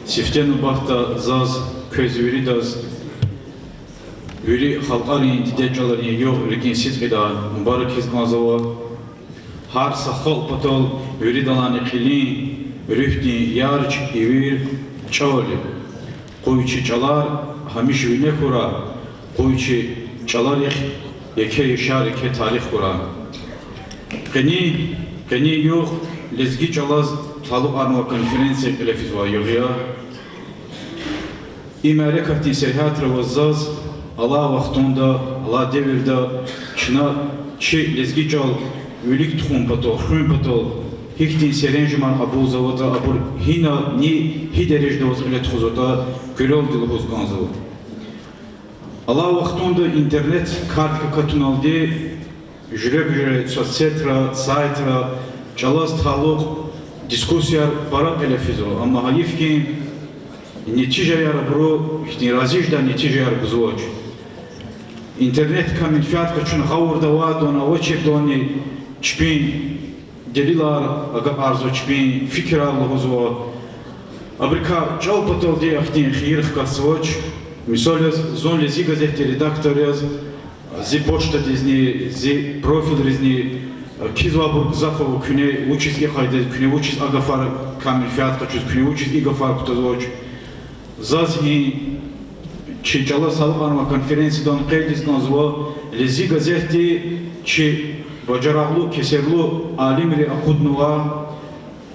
сифтен бахта заз көзвиридаз, вири халқарин дидеджаларин йог рикинсит гида, мубарак хизмазова, хар сахал патол, вири далани қилин, рюхтин ярч ивир чавали, қойчи чалар, хамиш вине хура, қойчи чалар яке ишари ке тарих хура. Қени йог, Лезги чалаз талук арнова конференция телефизва йогия. İmare katın seyahatı vazzaz Allah vaxtında Allah devirde çına çi lezgi çal ülik tuğum pato xun pato hiktin serenjman abu zavada abur hina ni hi derecede vazgelet xuzota külol dil huzganzı. Allah vaxtında internet kartka katın aldı, jüre sosyetра, saytra, çalaz taluk, diskusyar para telefizo. Ama hayif ki netice yar bro, işte razijda netice yar buzvoç. İnternet kamin fiyat kaçın havurda vadon, avaçir doni, çpin, delilar, aga arzo çpin, fikir Allah'u Abrika çalpatal diye ahtin xiyirx kasvoç, misal zon lezi gazete redaktor yaz, zi poçta dizni, zi profil rizni, kizvabur zafovu küne uçiz iqayda küne uçiz agafar kamil fiyat kaçız küne uçiz igafar kutazvoç. Zazhi çi çala salık arma konferansiyadan qeydizdan zvo lezi gazete çi bacaraqlu keserlu alimri aqudnuva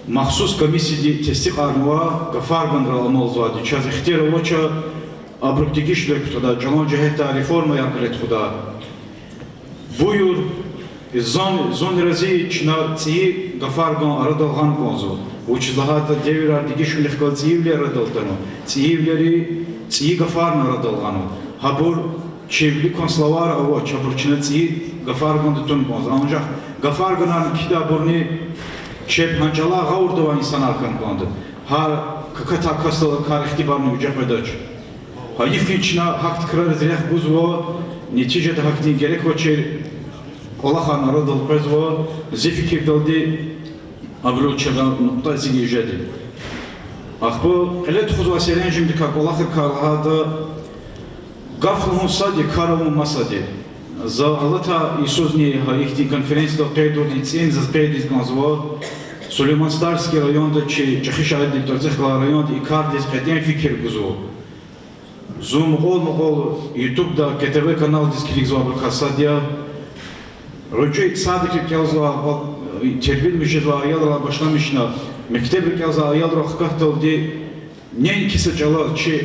مخصوص комиссии тестик арнуа гафарган раламолзвади час ихтира воча абруктигишлек туда ҷалон ҷаҳета реформа якалет худа буюр зон рази чина ции гафарган арадалган гонзо учизлаҳата девира дигишлехкал циивле арадалтано циивлери ции гафарна арадалгану ҳабур чевли конславар аво чабур чина ции гафарган дутун гонзо анҷах гафарганан кида бурни Çep hancala gavurdova insan arkan plandı. Ha kakata kasılı kar ihtibarını yücek vedaç. Ha yifkin çina hakt kırar zireh buzvo, neticede haktin gerek vaçer Allah'an aradıl bezvo, zifikir daldi abru çega nokta zigi jedi. Ah bu elet xuzva serencim dikak Allah'ı karlahada gaflhun sadi karavun masadi. За Аллата Исусни ихти конференцията qeydod ицин за qeydiz ganzvo Süleyman Starski rayonda çi şahid diktatörlükla rayonda ikardiz qeten fikir guzo Zoom qol YouTube'da KTV kanal diskilik zva kasadya Roçi sadik yazva terbil müşezva ayalra başlamışna mektep yazva ayalra xaqtoldi nen kisacala çi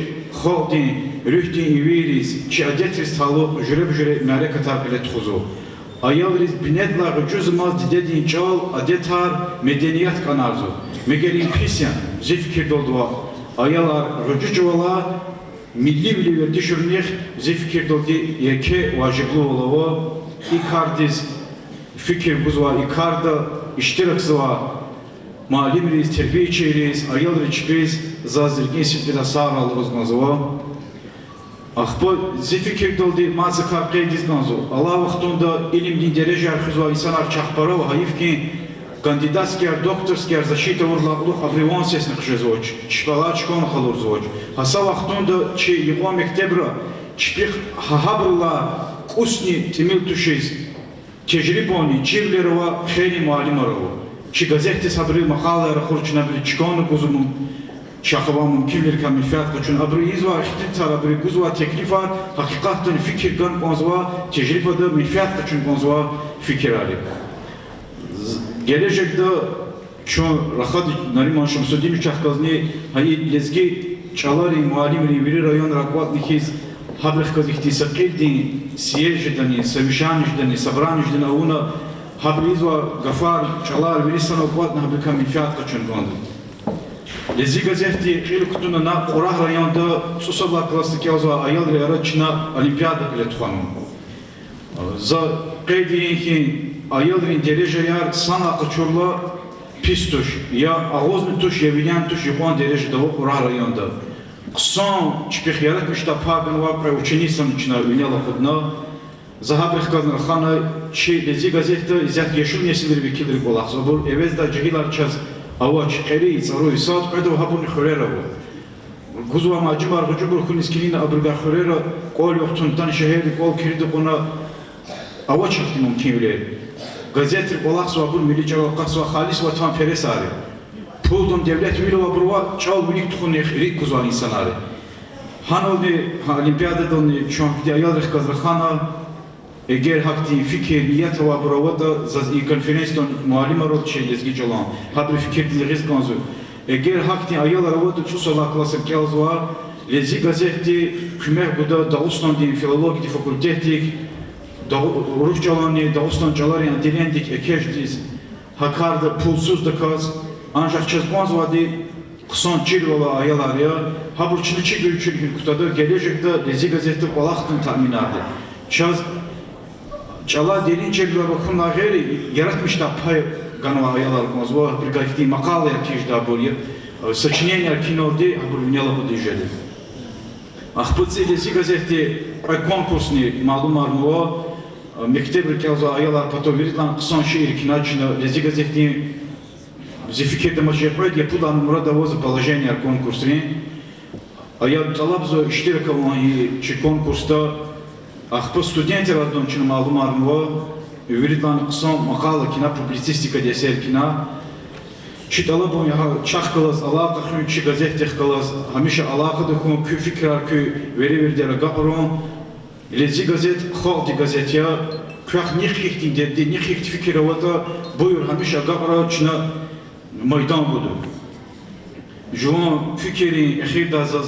xalqin rühtin iviriz çi adetris halu jüre mare katar bilet xuzo Ayalriz binedla ucuzmaz dedin çal adetar medeniyet kanarzo megerin pisyan zifkir dolduva ayalar rucucuvala milli bile düşürnüş zifkir doldu yeke vaciblu olava ikardiz fikir buzva ikarda iştirak zva malimriz terbiye içeriz ayalriz zazirgin sitlida sağralı uzmazva Ахпо зификир долди мазыкар qeydiz ganzo. Allah vaxtunda ilimli derece arxizva insanlar çaxparov hayifki kandidatskier, doktorskier защита urlaqlu xabrivan sesni qışezvoç. Çpalaçkon xalurzoç. Hasa vaxtunda çi yıqo mektebra çpix hahabrla usni timil tuşiz. Tecriboni çivlerova xeyli mualimarova. Çi gazete sabri maqalara xurçna bir çkonu kuzumun Şahıvamın kimler kamil fiyat kaçın abri izva ihtitar abri guzva teklifar hakikaten fikir gan konzva tecrübede milfiyat kaçın konzva fikir ali. Gelecekte şu rahat Nariman Şamsuddin Çahkazni hayit lezgi çalari mualimri veri rayon rakvat nikiz habrih kaz ihtisakildin siyejidani sevişanijidani sabranijidani avuna habri izva gafar çalar veri sana okvatna habri kamil fiyat kaçın konzva. Lezi gazeti il kutuna na Qorah rayonda susabla klasik yazva ayal rayarachna olimpiyada biletxonu. Za qeydiyin ayalrin derece yar sana qıçurla pistuş ya ağoznu tuş ya vilyan tuş yuqan derecede o Qorah rayonda. Qson çpix yaratmışda pagan vapra učenisam içina ünela xudna. Zahabih kaznar xana çi lezi gazeti izat yeşil nesildir vekildir bolaq. Zabur evezda cihilar çaz Avaç qeri zaroy saat qedo habun xurera bu. Guzva macimar gujubur kuniskilina abrga xurera qol yoxtun tan şehri qol kirdi qona avaç xti mümkünle. Gazete bolaq zabur milli cavaqas va xalis va tam feresari. Puldum devlet vilo va burva çal bilik tuxuni xirik guzva insanari. Hanoldi olimpiyadadan şonkdi ayalrix kazraxana eğer hakti fikir niyet ve buravada zaz konferansdan mualimar çelizgi jalan habri fikir diliz ganzo eğer hakti ayalar avada çusala klasik yazwa lezi gazeti kümer buda Dağıstan din filologi di fakultetik Ruh jalanı Dağıstan jalaryan dilendik ekeşdiz hakarda pulsuz da kaz ancak çözmaz vadi Kısan çilvala ayalar ya, ha burçunu çigül çilgün kutadı, gelecekte Lezi gazete balaktın tahmin adı. Çala derin çilgül bakımla gayri yaratmış da pay ganva ayalar konzva, bir gayfti makale yaptıyız da buraya. Сочинение кинорди, а бурвиняло подъезжали. Ахпыцы Лези газете конкурсный малум армуа, мектебр келза аялар потом веритлан кысан шеир киначина Лези газетни зефикет дамажепред я пуда мурада воза положение конкурсный. А я талабзо иштиракалан и чи конкурста ахпы студенты радон чин малум армуа веритлан кысан макала кина публицистика десер кина. Çitala bu ya çakkalas alaka xun çi gazete xkalas hamişa alaka da xun kü fikrar kü veri verdere gapron Lezi gazet xalti gazet ya kıyak nixikti dedi nixikti fikir avata buyur hamişa gapra çina maydan budu. Juan fikri axir da zaz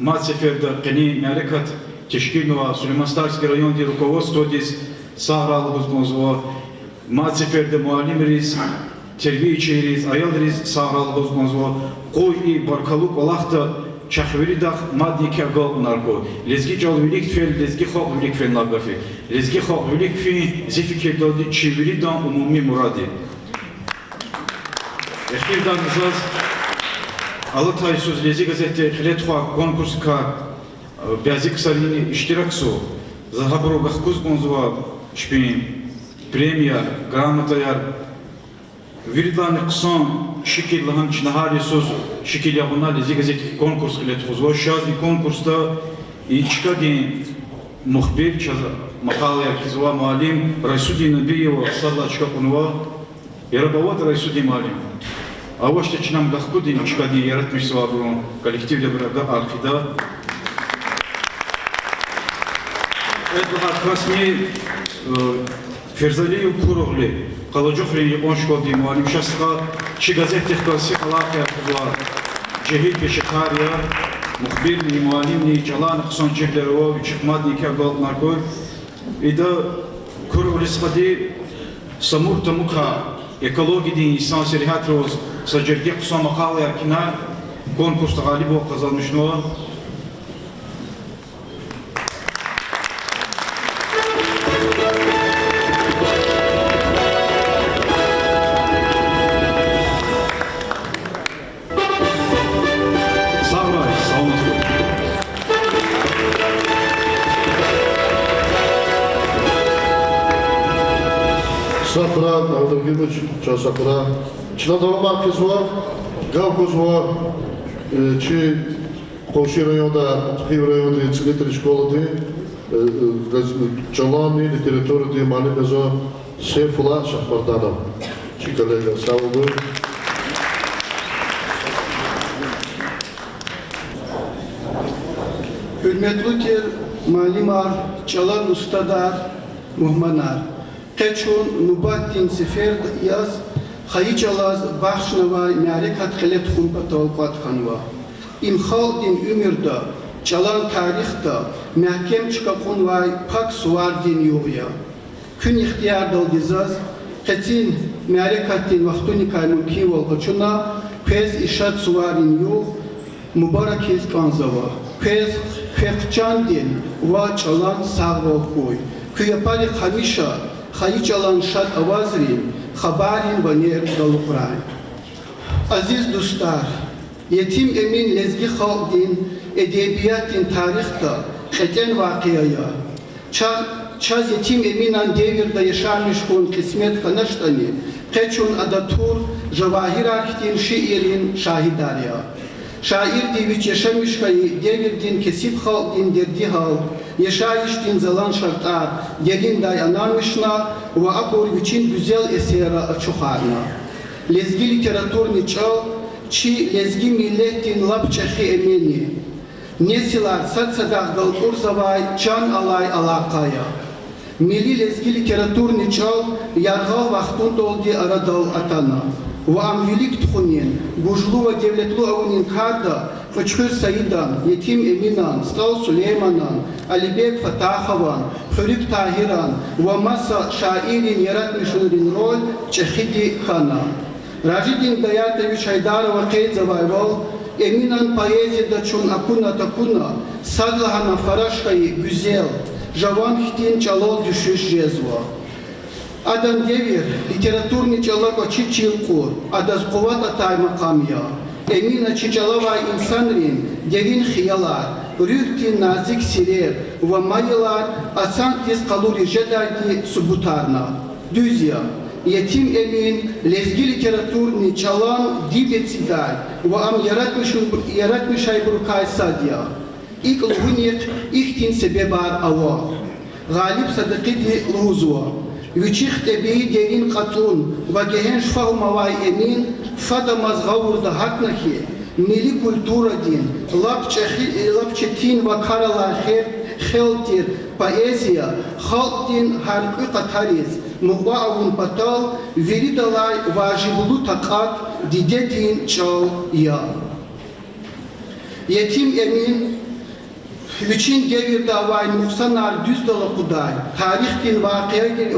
mat seferde qani malikat Teşkilnova Süleymanstarski rayon di rukovodstvo dis sahralı buzmozva mat seferde muallim reis terbiye içeriyiz, ayaldırız sağral bozmazva, koy i barkaluk olakta çakveri da maddi kağıt narko. Lezgi cal ülik fel, lezgi xalq ülik fel nagafi. Lezgi xalq ülik fi zifikir daldi çeviri da umumi muradi. Eşkirdan nizaz Alatay söz Lezi gazete xiletxua konkurs ka biazik salini iştiraksu. Zahabro gahkuz bonzva şpin premiyer, gramatayar Viridlan kısan şekil lahan çinahari söz şekil yapına Lezi gazete konkurs xiletxuz. Ve şazni konkursta içkadin muhbir çaza makale kizva malim Raisudi Nabiyeva sallallahu çıkapunva yarabavat Raisudi malim. Avaşta çinam gahkudin içkadi yaratmış svabron kolektivle beraber arkada. Evet daha krasni Ferzaliyev Kurogli Kalacıkhri'ni onşkoldi mualim şahsıqa çi gazete xkasi alaka yapıza cehil peşekariya muhbirli mualimli çalan kısan cehlerova çıkmadı iki agalt narkoy ida Kurogli sıkadi samur tamuka ekologi din insan serihatroz sacerge kısan makale yarkina konkursta galip o kazanmış nova. Сапра, Алдагимович, Часапра. Членова Маркизова, Гавкузова, чи Холши района, Хив района, целители школы, Чалани, литературы, Мали Безо, Сейфула Шахмарданов. Чи коллега, Савубы. Hürmetli malimar, çalan ustadar, muhmanar. Keçun Nubattin Sefer yaz, Hayicalaz Bahşnava Merikat Xelet Xumpatol Qatxanva. İmxal din ümirda, çalan tarixda, məhkem çıqaqunvay pak suvar din yoğya. Kün ixtiyar daldizaz, Qetin Merikat din vaxtunikay mümkin volqaçuna, Kvez işat suvarin yoğ, Mübarakiz kanzava. Kvez Fekçan din va çalan sağval koy. Kıyapali Hamişa, Hayıcalan şat avazrin, xabarin ve ner dalukray. Aziz dostlar, yetim emin lezgi xalqdin, edebiyatin tarixda, xeten vakiyaya. Çaz yetim eminan devirde yaşarmış kun kısmet kanaştani, keçun adatur, javahir arhitin şiirin şahidarya. Şair deviç yaşamış kayı, devirdin kesip xalqdin derdi hal, yaşayıştın zalan şartlar, gelin dayananmışna ve apor için güzel esera açuharna. Lezgi literaturni çal, çi lezgi milletin lapçahi emeni. Nesilar satsadak dalkur zavay, çan alay alakaya. Milli lezgi literaturni çal, yargal vaxtun doldi aradal atana. Ve amvilik tuhunin, gujlu ve devletlu avunin karda, Kıçkır Sayıdan, Yetim Eminan, Stal Süleymanan, Alibek Fatahavan, Hürük Tahiran ve masa şairin yaratmışların rol Çehidi Khana. Rajidin Dayatevich Haydarova Qeyd Zavayval, eminan poeziyada çun akuna takuna, sadlahana faraşkayı güzel, javan htin çalol düşüş jezvo. Adan devir, literatурный çalak çilkur, adas kovat atay makamya. Emina çiçalavay insanrin, derin hiyalar, rühtin nazik sirer, ve mayalar, asantis kaluri jedaydi subutarna. Düzya, yetim emin, lezgi literatурный çalan dibetsidar, ve am yaratmışay burkay sadya. İlk lğunet, ihtin sebebar ava. Galip sadıkidi lğuzva. Vüçih tebeyi derin katun, ve gehen şfahumavay emin, fadamaz gavurda haknahi, mili kultura din, lapçetin ve karalar heltir, poeziya, halk din harkı katariz, muğbaavun patal, veridalay vajibulu takat, didetin çal ya. Yetim emin, Üçün devir davay nuksanar düz dala kuday, tarih din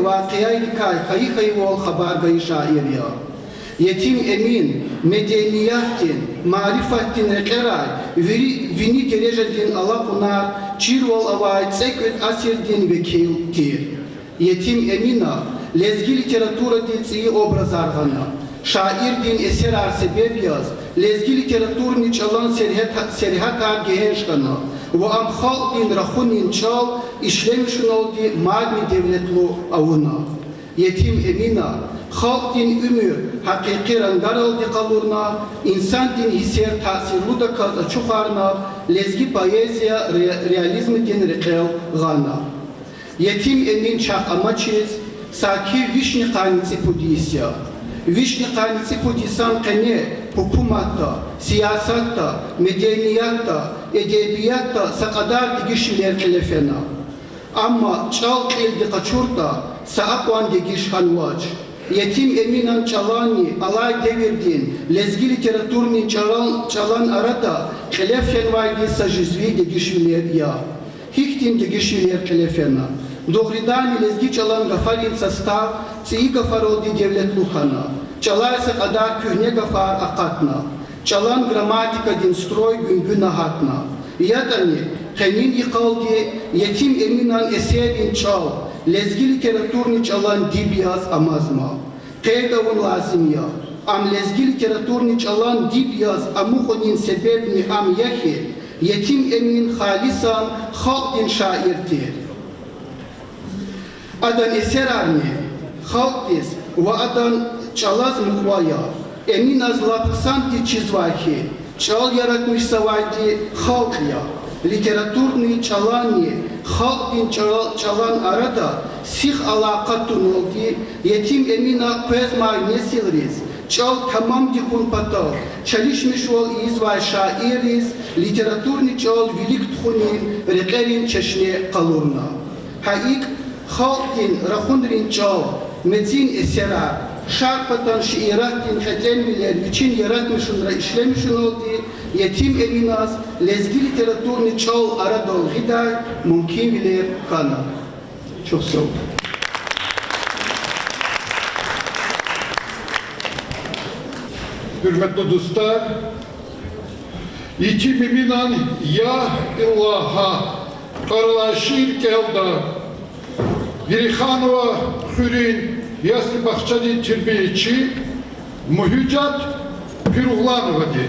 vakiyayli kay, hayı vol haber gayı şair ya. Yetim emin, medeniyat din, marifat din rekeray, vini derece din ala kunar, çir vol avay, tsekvet asir din vekil tir. Yetim emina, lezgi literatura din tsiyi obraz argana. Şair din eser ar sebep yaz, lezgi literaturni çalan serihat ar gehenşkana. Ve am halk din rahunin çal, işlemişin oldu madmi devletlu avuna. Yetim emina, halk din ümür, hakiki rangar aldı kalurna, insan din hiser tasirlu da kaza çukarna, lezgi poeziya, realizmi din rekel gana. Yetim emin çak amaçiz, saki vişni kanitsi pudisya. Vişni kanitsi pudisan kene, hukumatta, siyasatta, medeniyatta, edebiyatta sakadar digişler kelefena. Ama çal elde kaçurta, saakwan digiş hanvaç. Yetim eminan çalani, alay devirdin, lezgi literaturni çalan arada, kelefen vaydi sajizvi digişler ya. Hiktin digişler kelefena. Doğrudan lezgi çalan gafarin sastav, tsiyi gafar oldu devlet luhana. Çalaysa kadar kühne gafar akatna. Çalan gramatika din stroy gün ahatna. Yatani, kenin yıkaldı, yetim eminan eserin çal, lezgi literaturni çalan dibyaz amazma. Keydavun lazım ya. Am lezgi literaturni çalan dibyaz amuhonin sebebni am yahi, yetim emin halisan halk din şairtir. Adan eser arni, halk diz, ve adan çalaz muhvaya, emin azlapsanti çizvahi, çal yaratmış savaydi halk ya, literaturni çalani, halk din çalan arada, sih alakatun oldu, yetim emina pezmay nesilriz, çal tamam dikun patal, çalışmış ol izvay şairiz, literaturni çal vilik tkunin, rekerin çeşne kalurna. Haik, halk din rahunrin çal, metin esera, şarpatan şiirat din hetelmiler için yaratmışınra işlemişin oldu, yetim eminaz, lezgi literaturni çal aradol hiday, mümkün bilir kana. Çok sağ olun. Hürmetli dostlar, yetim eminan ya Allah'a karlaşır geldi. Birikhanova Hürin Yasli Bahçeli Tirbiyeçi Mühücat Piruhlanova di.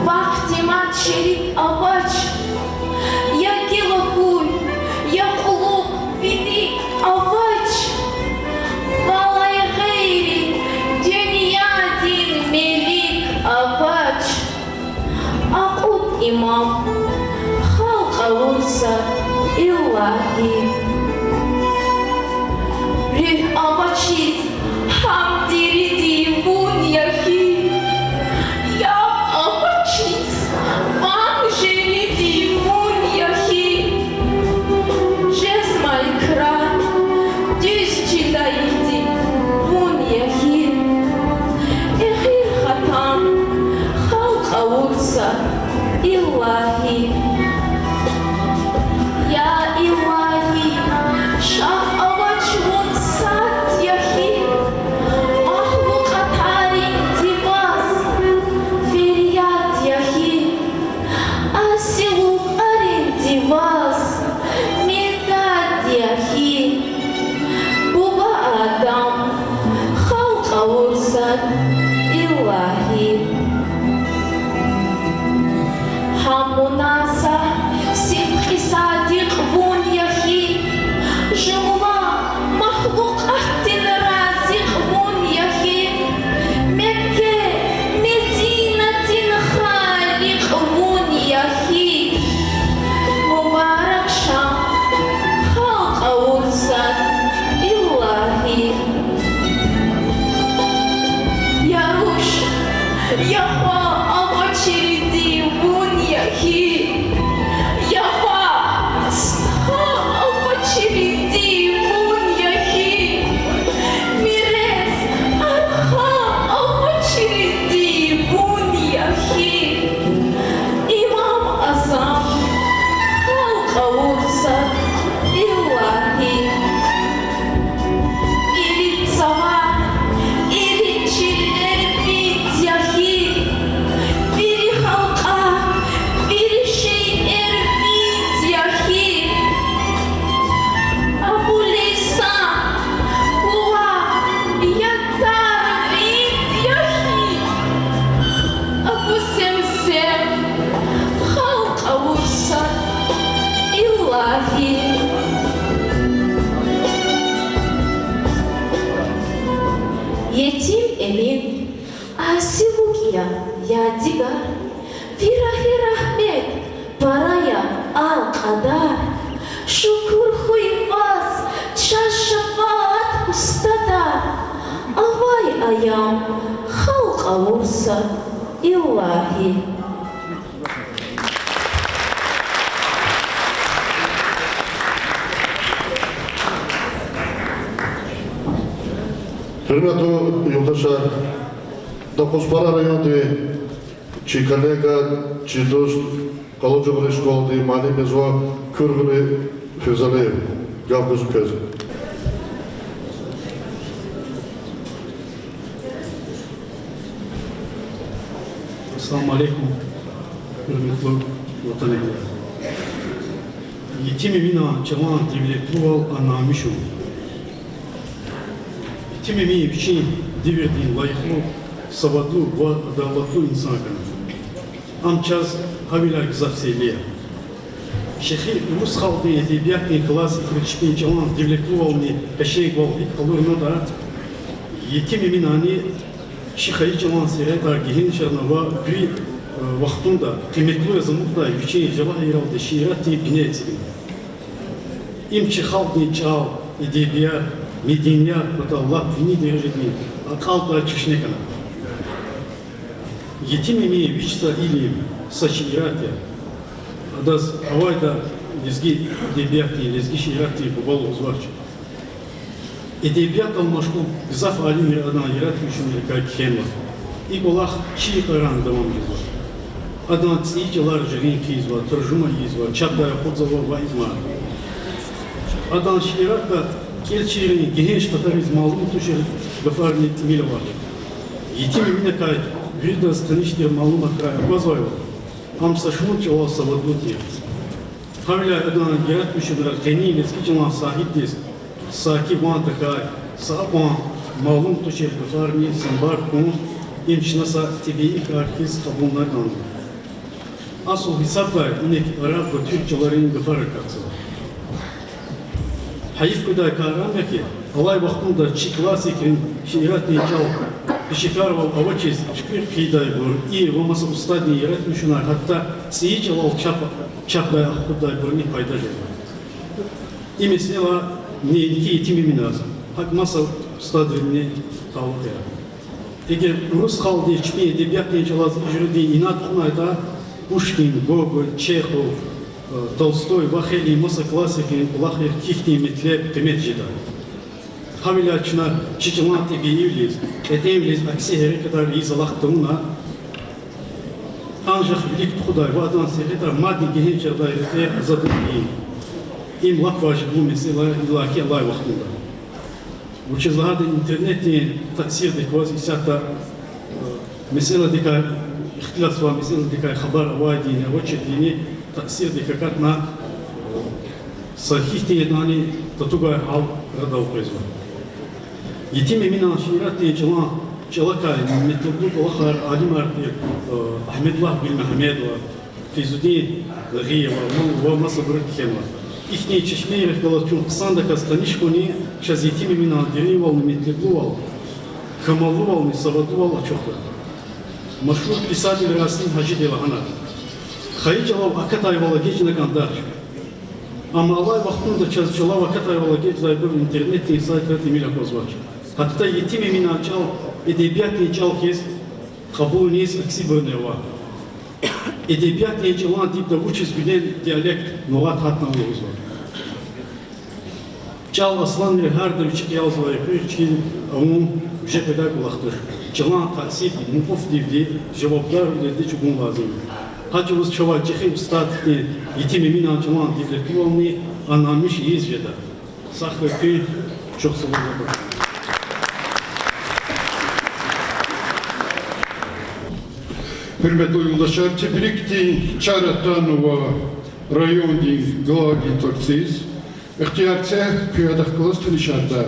Вахтимат шерик авач, я гелакуй, я кулук велик авач, валай гейри, дюньядин мелик авач, акут имам, халка урса иллахи. Рих авачиз, хамдириди вун яхи, я авачиз, вам жениди вун яхи. Жез май край, дюз читаиди вун яхи. Эхир хатам, халка урса иллахи. Я иллахи, шах авач вун сат яхи. Ахлук атарин дивас, ферьят яхи. Асилук арин дивас, медад яхи. Буба адам, халка урсат иллахи. Хамунаса, симхи садик вун яхи. Жумла, махлук ахтин разик вун яхи. Мекке, Медина тин халик вун яхи. Мубарак шам, халка урсат иллахи. Яруш, яхва авачириди вун яхи. Яхва, сха авачириди вун яхи. Мирез, арха авачириди вун яхи. Имам Азам, халка урсат иллахи. Или цава, или чиллер бит яхи. Бiri halka, biri şe'er bit yahi. Abu Leysan, huwa yattar bit yahi. Abu Semsem, halka wursat illahi. Yetim emin, asiluk ya digar. Virahi rahmet, paraya al kadar. Şukur huyvaz, şaşafaat ustadar. Avay ayam, halka vursa illahi. Hürmetli yoldaşlar, Dokuzpara rayonu, çi kolega, çi dost, Kalıcıbır şkoldu, mali mezva, Kürgülü Füzaleyev, Gavgızı Közü. Assalamu alaikum, hürmetli vatan evliler. Yetim emina çalan devletluval anamışım. Yetim emi için devirdiğin layıklı, savadlı ve adaletli insan kanı. Amçaz haviler gizafseliye. Şehir Rus halkı edebiyatı klası kırışpın çalan devletluvalını eşeğik valgı kalırına da yetim eminani Şihayı çalan seyret argihin şarnava bir vaktunda kıymetli yazımında yüçeği cevah herhalde şiirat deyip bine etsin. İmçi halkını çal, edebiyat, medeniyat, Allah vini derecede akal da çişine kadar. Yetim emeği viçsa ilim, saçirat ya. Adaz havayda lezgi edebiyat diye, lezgi şiirat diye bu balığız var. Edebiyat almaşkul gızaf alim bir adana yaratmışım bir kayıt İlk olarak şiir karan devam ediyor. Adana tsiyiciler jagin kiyiz var, tercüme yiyiz var, çatlara kudzava vaiz var. Adana şiirat da kelçilerin genç Tatariz malum tuşer gafarın etmeli var. Yetim emine kayıt bir de stanıştır malum akraya bazvay var. Amsa şunu çava savadlı diye. Havla Adana yaratmışım bir geni leski çama sahip diye. Saki van takay, sağpan malum tuşer gafarın sambar konu имшнаса тибии архиз кабулна канды. Asıl hesaplar inek Arap ve Türkçelerin gıfarı katsı. Hayıf kuday kahraman ki alay vaktinde çi klasikin şiirat neycal pişikar val avaçiz çıkır kıyday bur iyi olmasa ustad yaratmışlar hatta siyic al çapla kuday burni payda geldi. İmesela neydi yetimi minazı. Hak masa ustadını tavuk ya. Eğer Rus halkı hiçbir edebiyat neycal icradi inat kunayda Пушкин, Гоголь, Чехов, Толстой, Вахели, Моса классики, Лахер, Кихни, Метлеп, Темеджида. Хавилячна, Чичилан тебе Ивлис, Этемлис, Аксихери, который из Аллахтауна, Анжах Велик Худай, Вадан Сехета, Мади Генчердай, Задуни. Им лакваш бу mesela ilaki Allah vaktinde. Bu çizlerde internette taksir dikvaz isata mesela dikkat اختلاف ومثل دكاي خبر وادينا وجديني تأثير دكاكاتنا صحيح تيداني تتوقع حال رداو قريزوا يتم من عشيرات جلان جلكا متلقوك الأخر عالم أحمد الله بالمحمد وفيز الدين غية ومصر بركيما إحنا تشمير اختلاطون قصان دكاستانيشكوني شاز يتم من عدري والمتلقوا كمالوا والمصابدوا والأشوخوا Машхур писатель Расим Хаджи Делахана. Хаиджалав Акатайвала Гечна Кандар. Амалай вахтунда Чазчалав Акатайвала Гечна в интернете сайт Ратимиля Козвач. Хатта етиме миначал эдебият нечал хез кабул нез аксибонева. Эдебият нечалан тип да учис гүнен диалект ногат хатна улугузва. Чал Аслан Рихардович Ялзова Якурчин Аум уже педаг улахтыр. Чалан тасib муфов дивди cevaplar dedi çubuğun lazım. Hacımız çava cehim statni yetimi minan çalan divle kullanmayı anlamış iyiyiz ya da. Saklı köy çok sağ olun. Hürmetli yoldaşlar, tebrikti Çaratanova rayonun главный торцис. Ихтиярце күйадах кылыстын шарда.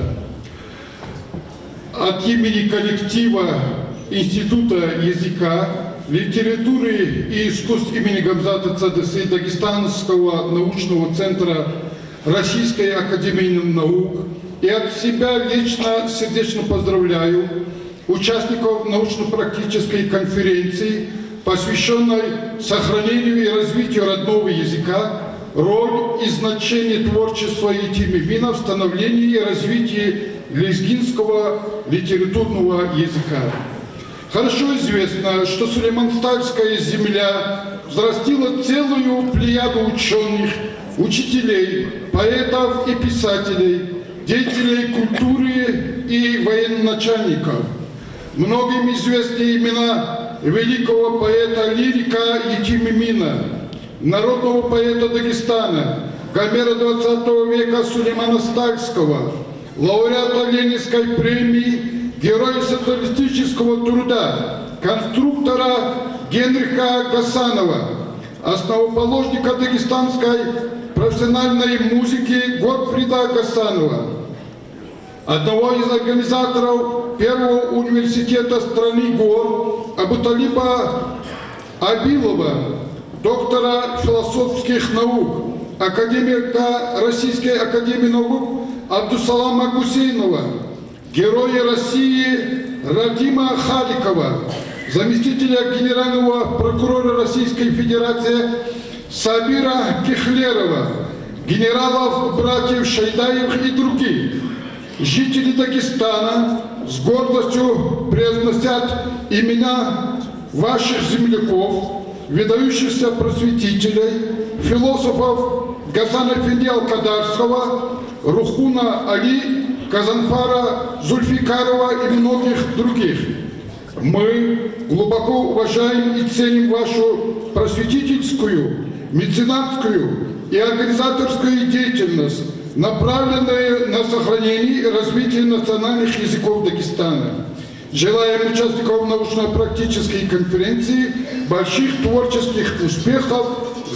От имени коллектива Института языка, литературы и искусств имени Гамзата Цадысы Дагестанского научного центра Российской академии наук и от себя лично сердечно поздравляю участников научно-практической конференции, посвященной сохранению и развитию родного языка, роль и значение творчества Етимимина в становлении и развитии лезгинского литературного языка. Хорошо известно, что Сулейман-Стальская земля взрастила целую плеяду ученых, учителей, поэтов и писателей, деятелей культуры и военачальников. Многим известны имена великого поэта-лирика Етимимина, народного поэта Дагестана, Гомера 20 века Сулеймана Стальского, лауреата Ленинской премии, героя социалистического труда, конструктора Генриха Гасанова, основоположника дагестанской профессиональной музыки Готфрида Гасанова, одного из организаторов первого университета страны гор Абуталиба Абилова, доктора философских наук, академика Российской академии наук Абдусалама Гусейнова, героя России Радима Халикова, заместителя генерального прокурора Российской Федерации Сабира Кихлерова, генералов братьев Шайдаев и других. Жители Дагестана с гордостью произносят имена ваших земляков, выдающихся просветителей, философов Гасана Эфенди Алкадарского, Рухуна Али, Казанфара Зульфикарова и многих других. Мы глубоко уважаем и ценим вашу просветительскую, меценатскую и организаторскую деятельность, направленную на сохранение и развитие национальных языков Дагестана. Желаем участникам научно-практической конференции больших творческих успехов,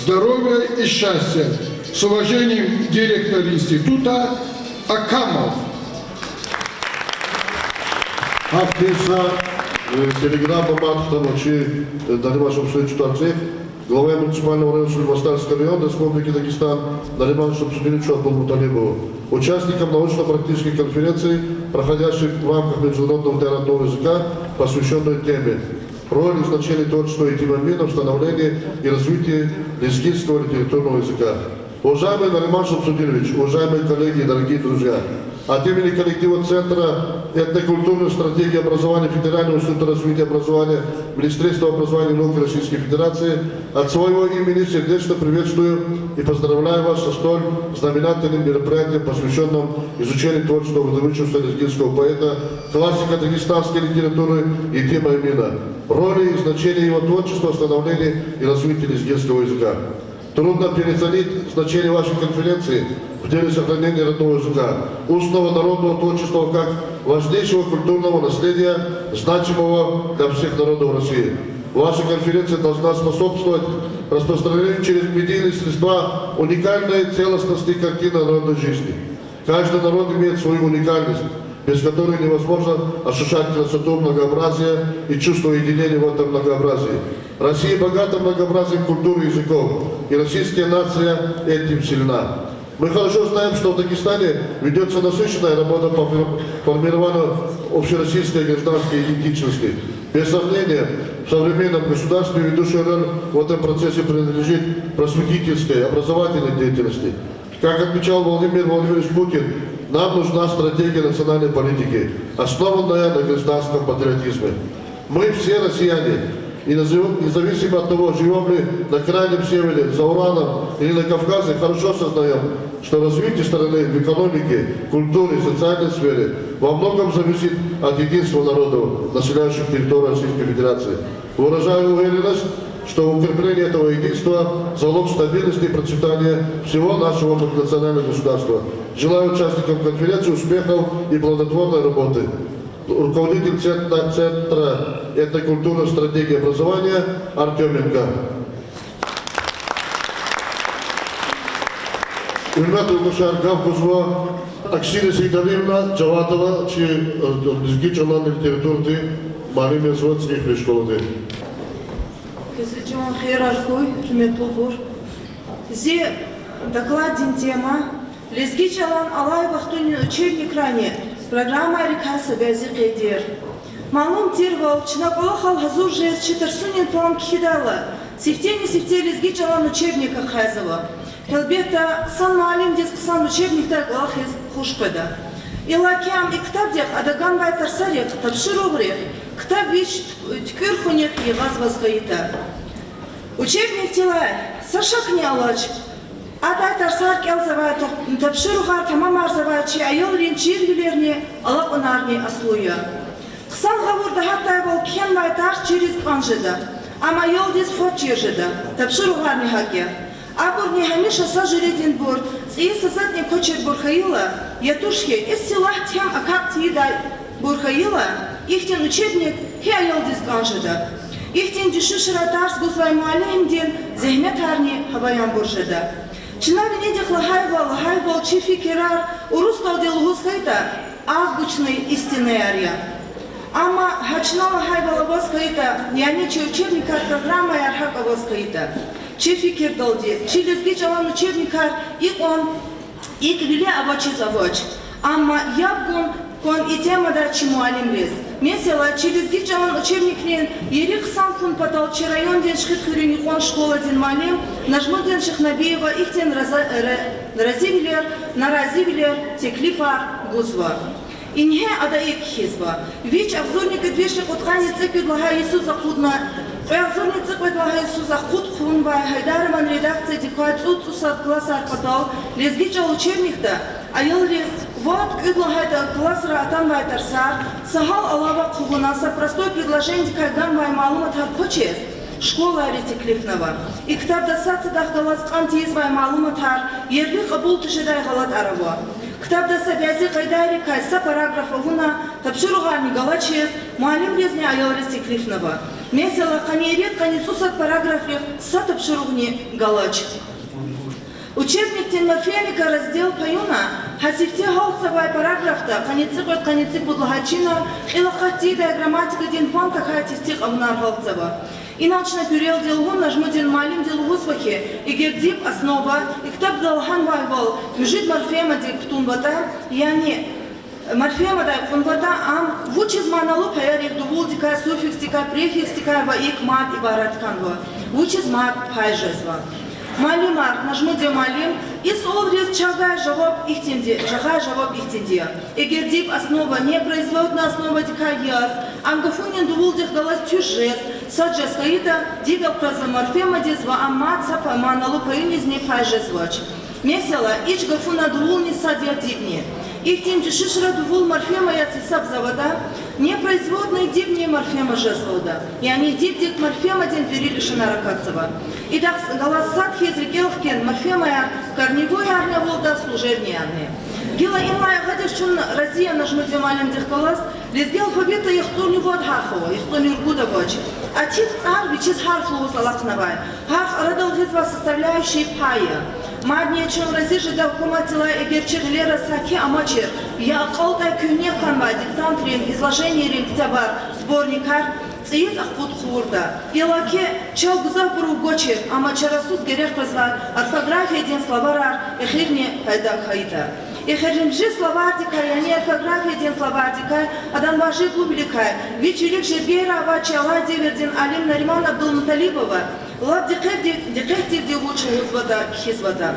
здоровья и счастья. С уважением, директор института Акамов. Актриса Телеграмма Матхтова, Нариман Шамсудин Чутарцев, глава муниципального района Сульмастарский район Республики Дагестан, Нариман Шамсудин Чутарцев, участником научно-практической конференции, проходящей в рамках международного дня родного языка, посвященной теме «Роль и значение творчества и тимамина в становлении и развитии лезгинского литературного языка». Уважаемый Нариман Шамсудинович, уважаемые коллеги и дорогие друзья, от имени коллектива Центра этнокультурной стратегии образования Федерального института развития образования Министерства образования и науки Российской Федерации от своего имени сердечно приветствую и поздравляю вас со столь знаменательным мероприятием, посвященным изучению творчества выдающегося лезгинского поэта, классика дагестанской литературы Етима Эмина, роли и значения его творчества в становлении и развитии лезгинского языка. Трудно переоценить значение вашей конференции в деле сохранения родного языка, устного народного творчества как важнейшего культурного наследия, значимого для всех народов России. Ваша конференция должна способствовать распространению через медийные средства уникальной целостности картины народной жизни. Каждый народ имеет свою уникальность, без которой невозможно ощущать красоту, многообразие и чувство единения в этом многообразии. Россия богата многообразием культур и языков, и российская нация этим сильна. Мы хорошо знаем, что в Дагестане ведется насыщенная работа по формированию общероссийской гражданской идентичности. Без сомнения, в современном государстве ведущая роль в этом процессе принадлежит просветительской, образовательной деятельности. Как отмечал Владимир Владимирович Путин, нам нужна стратегия национальной политики, основанная на гражданском патриотизме. Мы все россияне, и независимо от того, живем ли на крайнем севере, за Уралом или на Кавказе, хорошо осознаем, что развитие страны в экономике, культуре, социальной сфере во многом зависит от единства народов, населяющих территорию Российской Федерации. Выражаю уверенность, что укрепление этого единства – залог стабильности и процветания всего нашего многонационального государства. Желаю участникам конференции успехов и плодотворной работы. Руководитель Центра этнокультурной стратегии образования Артеменко. Hürmetli Uşar Gavkuzva, Aksine Seydalivna, Cavadova, Lizgi Çalan Literatürde, Marim Yazvatski Fleşkolade. Кызычон хейрархуй, хметулбур. Зе докладин тема Лезги Чалан Алай Вахтунин учебник ранее. Программа Рикаса Гази Кедер. Малум Тирвал, Чинаколахал Хазур Жез, Читарсунин План Кхидала. Сифтени Лезги Чалан учебника Хазова. Хелбета Сан Малим Дисксан учебник Галахиз Хушпеда. Илакям и Ктабдек Адаган Байтарсарек, Табшироврек, Ктабвич Ткюрхунек и Вазвазгаита. Учебник тела Сашак Нялач. Атай Тарсар Келзавай, Табшируха Тамамар Завачи, Айол Линчир Вилерни, Алакунарни Аслуя. Ксан Гавур Дахатай был Кен Байтар через Канжеда, а Майол Дис Фочиржеда, Табширугарни Хаге. Абур не Хамиша Сажуредин Бур, и Сазатни Кочер Бурхаила, Ятушхи, из села Тем Акакти Дай Бурхаила, Ихтин учебник Хеайол Дис Канжеда. Ихтин Дюшиширатарс Гузваймуалим Дин, Зехметарни Хаваян Буржеда. Чинари недих лахайвал, чифи керар, урустал делугус хайта, авгучный истинный ария. Ама хачна лахайвала вас хайта, няничи учебника программа ярхака вас хайта. Чифи кердалди, чилезги чалан учебника, и он, и квиле авачи завач. Ама ябгун, кон и тема да чему алим лез. Mesela çelizgi çalan учебникнен ерих санкун патал район ден шхит хырюни хон школа ден малем, нажму ден Шахнабеева их ден наразивилер теклифа гузва. Инге ада ек хизва. Вич обзорник и движник утхани циквид лага Иисуса худна. Обзорник циквид лага Иисуса худ хунва. Хайдарман редакция дикуат цуцусат классар патал. Лезги чал учебник-то, а ел лез. Вот кыдлахайда классра атанвай тарсар, сахал алава кугунаса, простое предложение, кайган вай малумат хабкочес, школа аристиклифнова. И ктаб даса дахдалас антиз вай малумат хар, ерби кабул тушедай галат арава. Ктаб даса бязи кайдари кайса параграфа гуна, табшуругарни галачес, малим резни аял аристиклифнова. Месела канерет канисусат параграфе са табшуругни галач. Учебник Тимофеевика раздел Паюна, хасифте холцевая параграфта, конецик будлагачина, илахатида грамматика дин фонта хатистик авнар холцева. И научно пюрел делгун нажму дин малим делгузвахи, и гердип основа, и ктаб далхан вайвал, мюжит морфема дик птунбата, яни морфема да птунбата, ам вучиз маналу паярик дувул дика суффикс дика префикс дика ва ик мат ибарат канва, вучиз мат пайжезва. Малимар, нажмуде малим, и солрез чагай жавоб ихтинди, жагай жавоб ихтинди. Эгердип основа не производная основа дикаяс, ангафунин дувулдих далась тюжес, саджес каита, дигал празаморфема дезва, амат сапа маналу паюнизни пайжезвач. Месела, ич гафуна дувулни садиативни. Ихтинди шишра дувул морфема яцисап завода, непроизводные дивни морфема жезвода. И они дивдик морфема ден верили шинаракацева. И так голосат хизрикелхкен морфема я корневой армия волда служебной армии. Гила инлая гадишчун Россия нажмуде малим дихкалас, лезги алфавита ихто не вод харфова, ихто не ургуда воч. А тих цар вичиз харфлоу салахнавай. Харф радал хизва составляющий пая. Мадния чем разижи да куматила эгерчик лера саки амачер. Я қалтай кюне ханба диктант рин, изложение рин ктабар, сборникар. Цеиз ахпут хурда. Илаке чал гузав буру гочер, амачарасус герех позвар, орфография ден словарар, эхирне хайда хайта. Эхирнжи словартика, яни орфография ден словартика, адан баши публикай. Вечерик Жергейра Авачала Девердин Алим Нариман Абдулмуталибова, лаб декектив девучу узвада хизвада.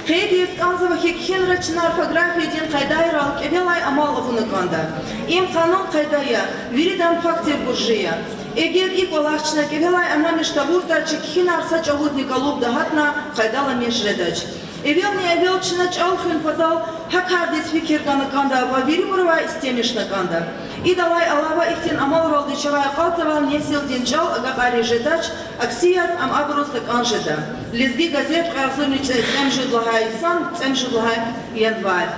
Хейди исканзова хекхен рачна орфография ден кайдайрал кевелай амаловуны канда. Им канон кайдая, виридан фактир буржия. Эгер ик олахчна кевелай анамиштавурта чекхин арса чагутника лоб дагатна кайдала межредач. Эвелни эвелчина чалхын подал хакардис фикирганы канда, ва виримурова истемишна канда. И далай алава ихтин амалрал дичавая калцевал несил ден чал агабари жедач, аксияс ам абрустак анжеда. Лезги газет казурниче цемжудлагай сан, цемжудлагай январь.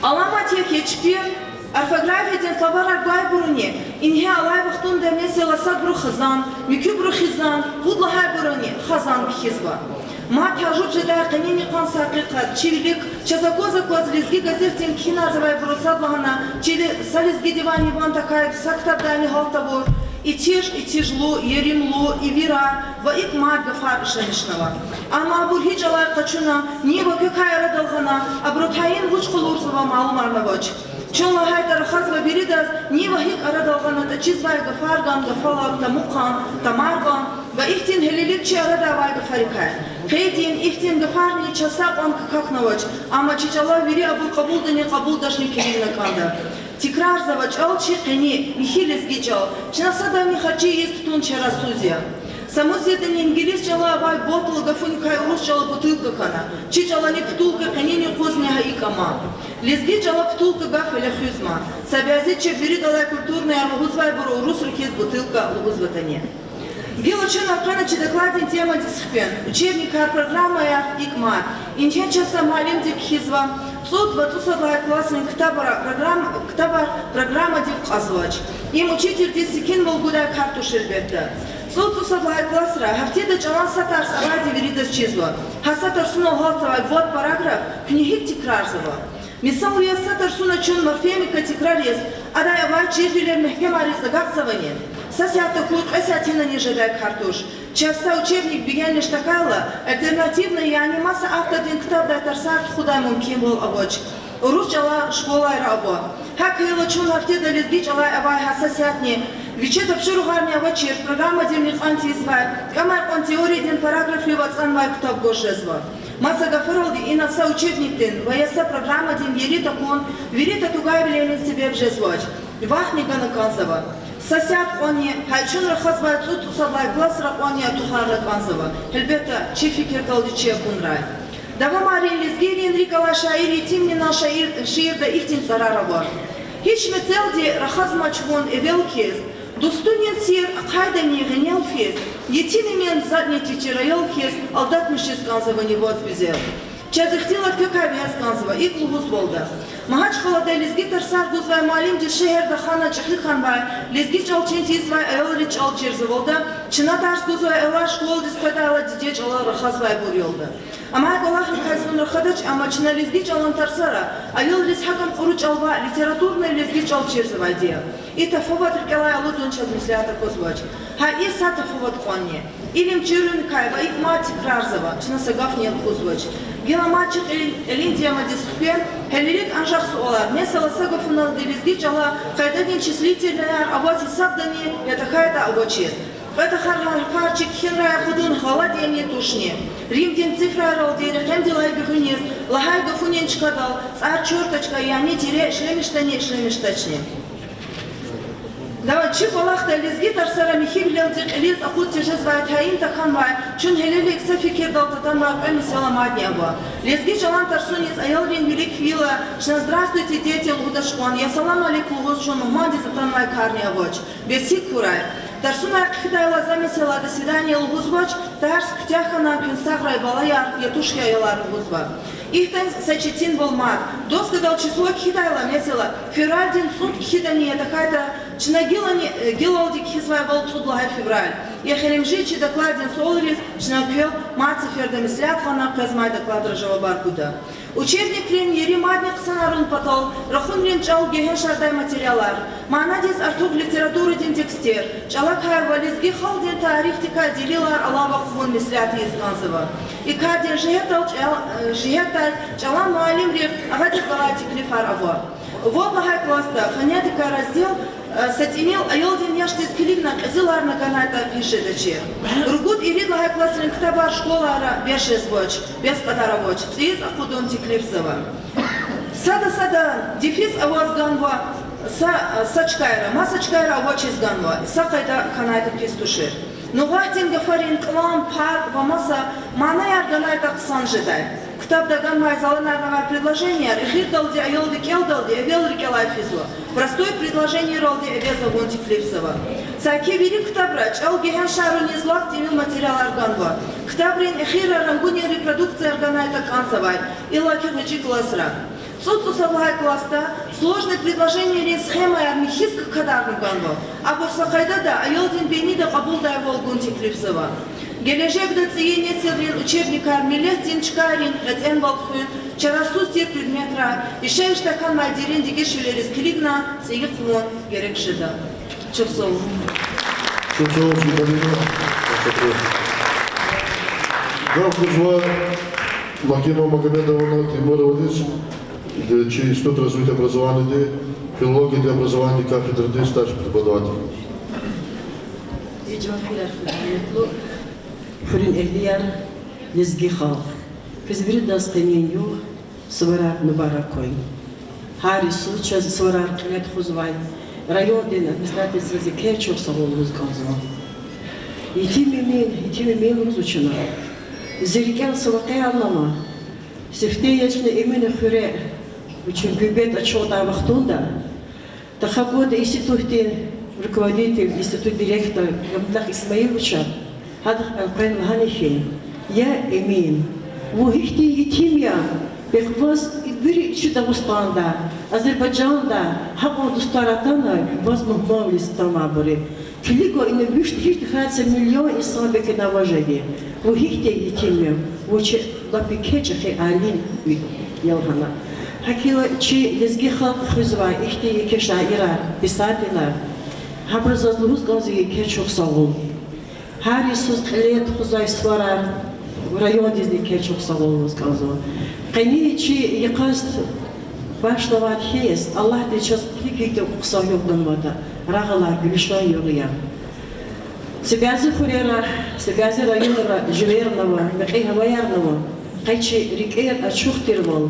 Алама тех ечпир, орфография ден словарар гайбуруни, инхе алай вахтун дем несил асад бру хазан, микю бру хизан, будлагай буруни, хазан бихизба. Мат хажут жедай канини кан сакикат, чивилик, чазакоза коз лезги газертин киназавай брусадлагана, чили салезги дивани ван такай, сактабдани халтабур, и тижлу, еримлу, и вира, ва ик мат гафар шанишнава. Ама абур хиджалай качуна, нива кюкай радалгана, абрутаин вучкулурсова малумарнавач. Чонла хайдар хазва беридас, нива хик арадалгана, та чизвай гафарган, гафалак, тамукан, тамарган, ва ихтин хелиликчи арадавай гафарикай. Хейдин ихтин гафарни часак он какнавач, ама чичала вери абур кабулдани кабулдашни кирилна канда. Тикрар завач алчи кени, михилис гичал, чинасада михачи есть тун чарасузия. Самосветани ингелис чала авай ботл гафуникай урус чала бутылка хана, чичала не птулка канини козняга икама. Лезги чала птулка гафеля хюзма, сабязиче беридала культурная армагузвай буру урус рукиз бутылка лугузватане. Гилочен аркана чедокладин тема дисхпен, учебник программа я икмар, инчен часа малим дик хизва, суд 20 классный ктабар программа дик азвач. Им учитель дисикин волгудай карту шербетта. Суд 20 классра, хафтида чалан сатар саради веридас чизва. Хасатар суно холцавай вот параграф, книгик тикрарзава. Мисал я сатар суно чун морфемика тикрарез, адай авай червилер мехкемари загакцаване. Сасята худ эсятина не жедай картуш. Часто учебник бегяниш такала, альтернативная и анимаса автодин ктаб дай тарсарт худай мумкин был авоч. Урус чала школа и рабо. Хак хила чун хафтида лезги чала авай хасасятни. Вичет обширугарни авачир, программа демник антизвай, камар он теории ден параграф ливацан вай ктаб гошезва. Маса гафаралди и наса учебник ден, ваяса программа ден ерита кон, верита тугай виленин себе вжезвач. Вахника на канзава. Сосят они, хайчун рахазвай цут усадлай глаз ракони атухарла канзава. Хельбета чификер талдиче кунрай. Дава марин лизгирин рикала шаири тимнина шаирда ихтин царарава. Хич мецелди рахазмачвон эвелкез, достунен сир акайдани генелфез, етинемен задний тичерайолкез, алдат мишис канзава не вот безел. Чазыхтила какая вязганзва, и клубус волда. Магач холода лезги тарсар гузвай малим де шехер да хана чахи ханбай, лезги чалченти извай элри чалчерзы волда, чина тарс гузвай эла школ дискадала дидеч ала рахазвай бурьолда. Ама голах рихайзун рахадач, ама чина лезги чалан тарсара, а ел рисхакам куруч алва литературная лезги чалчерзы вайдия. И тафова трикалай алудун чазмислята козвач. Ха и са тафова тхуанне. Илим чирун кайва, и мати крарзова, чина сагаф нет козвач. Геламачик элиндия мадисхпен, хелилик анжах суалар. Месала сагафунал делизги чала, хайдадин числительная, авати сабдани, это хайда авачес. Это харчик хинрая худун халадиение тушне. Римдин цифра ралдири, хемдилай бихунез, лагай гафуненчка дал, цар черточка, и они тире шлемиштачне. Давай чип Аллах лезги тарсара михим лелдик элиз ахуд тижезвай таин таканвай, чун хелелик сафикир дал татанвай эми саламаднява. Лезги чалан тарсунис аялрин велик фила, шна здравствуйте дети лгудашкон, я салам алейкум госчон мухмади затанвай карниавоч. Бесик курай. Тарсуна кхидайла замесела до свидания лгузбач, тарс ктяхана кюнсаграй балаяр, ятушья ялар лгузба. Ихтан сачетин волмат. Доска дал число кхидайла месела. Февральдин суд кхидани это какая-то чинагилани гилалди кхизвай волцудлагай февраль. Я херемжичи докладин солрис, чинакел маца фердамислят хана казмай доклад рожава баркуда. Учебник рен еремадник санарун потол, рахун рен чал гehen шардай материалар. Манадис артук литературы дин текстер. Чалак хайр вализги халдин тарихтика делилар алава хвон мислят изганзова. И кардин жиетал чалан муалим рев, агатик галатик лифар ава. Вот лагай класста, фонетика раздел сатимел айолдин яштис килигна зилар на каната пишедачи. Ругут и рид лагай классрин ктабар школара бешезбоч, без кадаровоч, циз ахудон тиклипсова. Сада дефис аваз ганва сачкайра, масачкайра авачиз ганва, сакайда канайта пистушир. Но вахтин гафарин клам парк вамаса манаяр ганайта ксанжедай. Ктаб даган май заланарного предложения, рехит далди айолди келдалди, эвел рикелайфизло. Простое предложение ролди эвеза гонти клипсова. Цаки велик ктабрач, ал гehen шару не злак тимил материал арганва. Ктабрин эхира рангуни репродукция арганайта кансавай, и лаки вачи классра. Цуцу саблагай класста, сложное предложение рен схема армихиска кадарну ганва. А бурсакайда да айолдин бенида кабулдай вол гонти клипсова. Гележек да циене селрин учебника милет динчкарин этен балхуин чарасус тир предметра и шеиш такан майдирин дигешвилерис килигна циги хмон герекшеда. Чусов. Чусов, Сибалина. Гавкузва Макима Магомедовна Тимурович, чей институт развития образования, филология для образования кафедры старший преподаватель. Фурин Эльяр Лезгихал. Казбери дастенью сварар нубаракой. Харису час сварар клет хузвай. Район ден администрации зекечу саволуз газва. Итими изучено. Зерикел савакай аллама. Сефтеячне именно хуре. Очень губет отчета вахтунда. Тахагода институте руководитель, институт директор Гамдлах Исмаиловича. هذا القرن هانيشين يا إمين وهيكتي يتيميا بخواص بري شو داغستان دا أذربيجان دا حقو دستاراتنا باز مهمة لستما بري كليكو إنه بيشتهيش تخاتس مليون إنسان بكنا وجهي وهيكتي يتيميا وش لابيكيتش خي عالين يلهنا هكيلا شيء لزجي خلق خزوا إختي يكشايرا بساتنا هبرزاز لوز غازي يكشوخ صاول هر سوز خلیت خدای سوار رایون دیزنی که چوب سوالوز کازو. قنی چی یکاست باش نواد هست. الله دیچاست کی که قصایم دنباله. راغلا گلشای یوگیا. سبازی خوریرا سبازی رایون را جویر نوا مقی هوایار نوا. قیچی ریکیر اشوخ تیرول.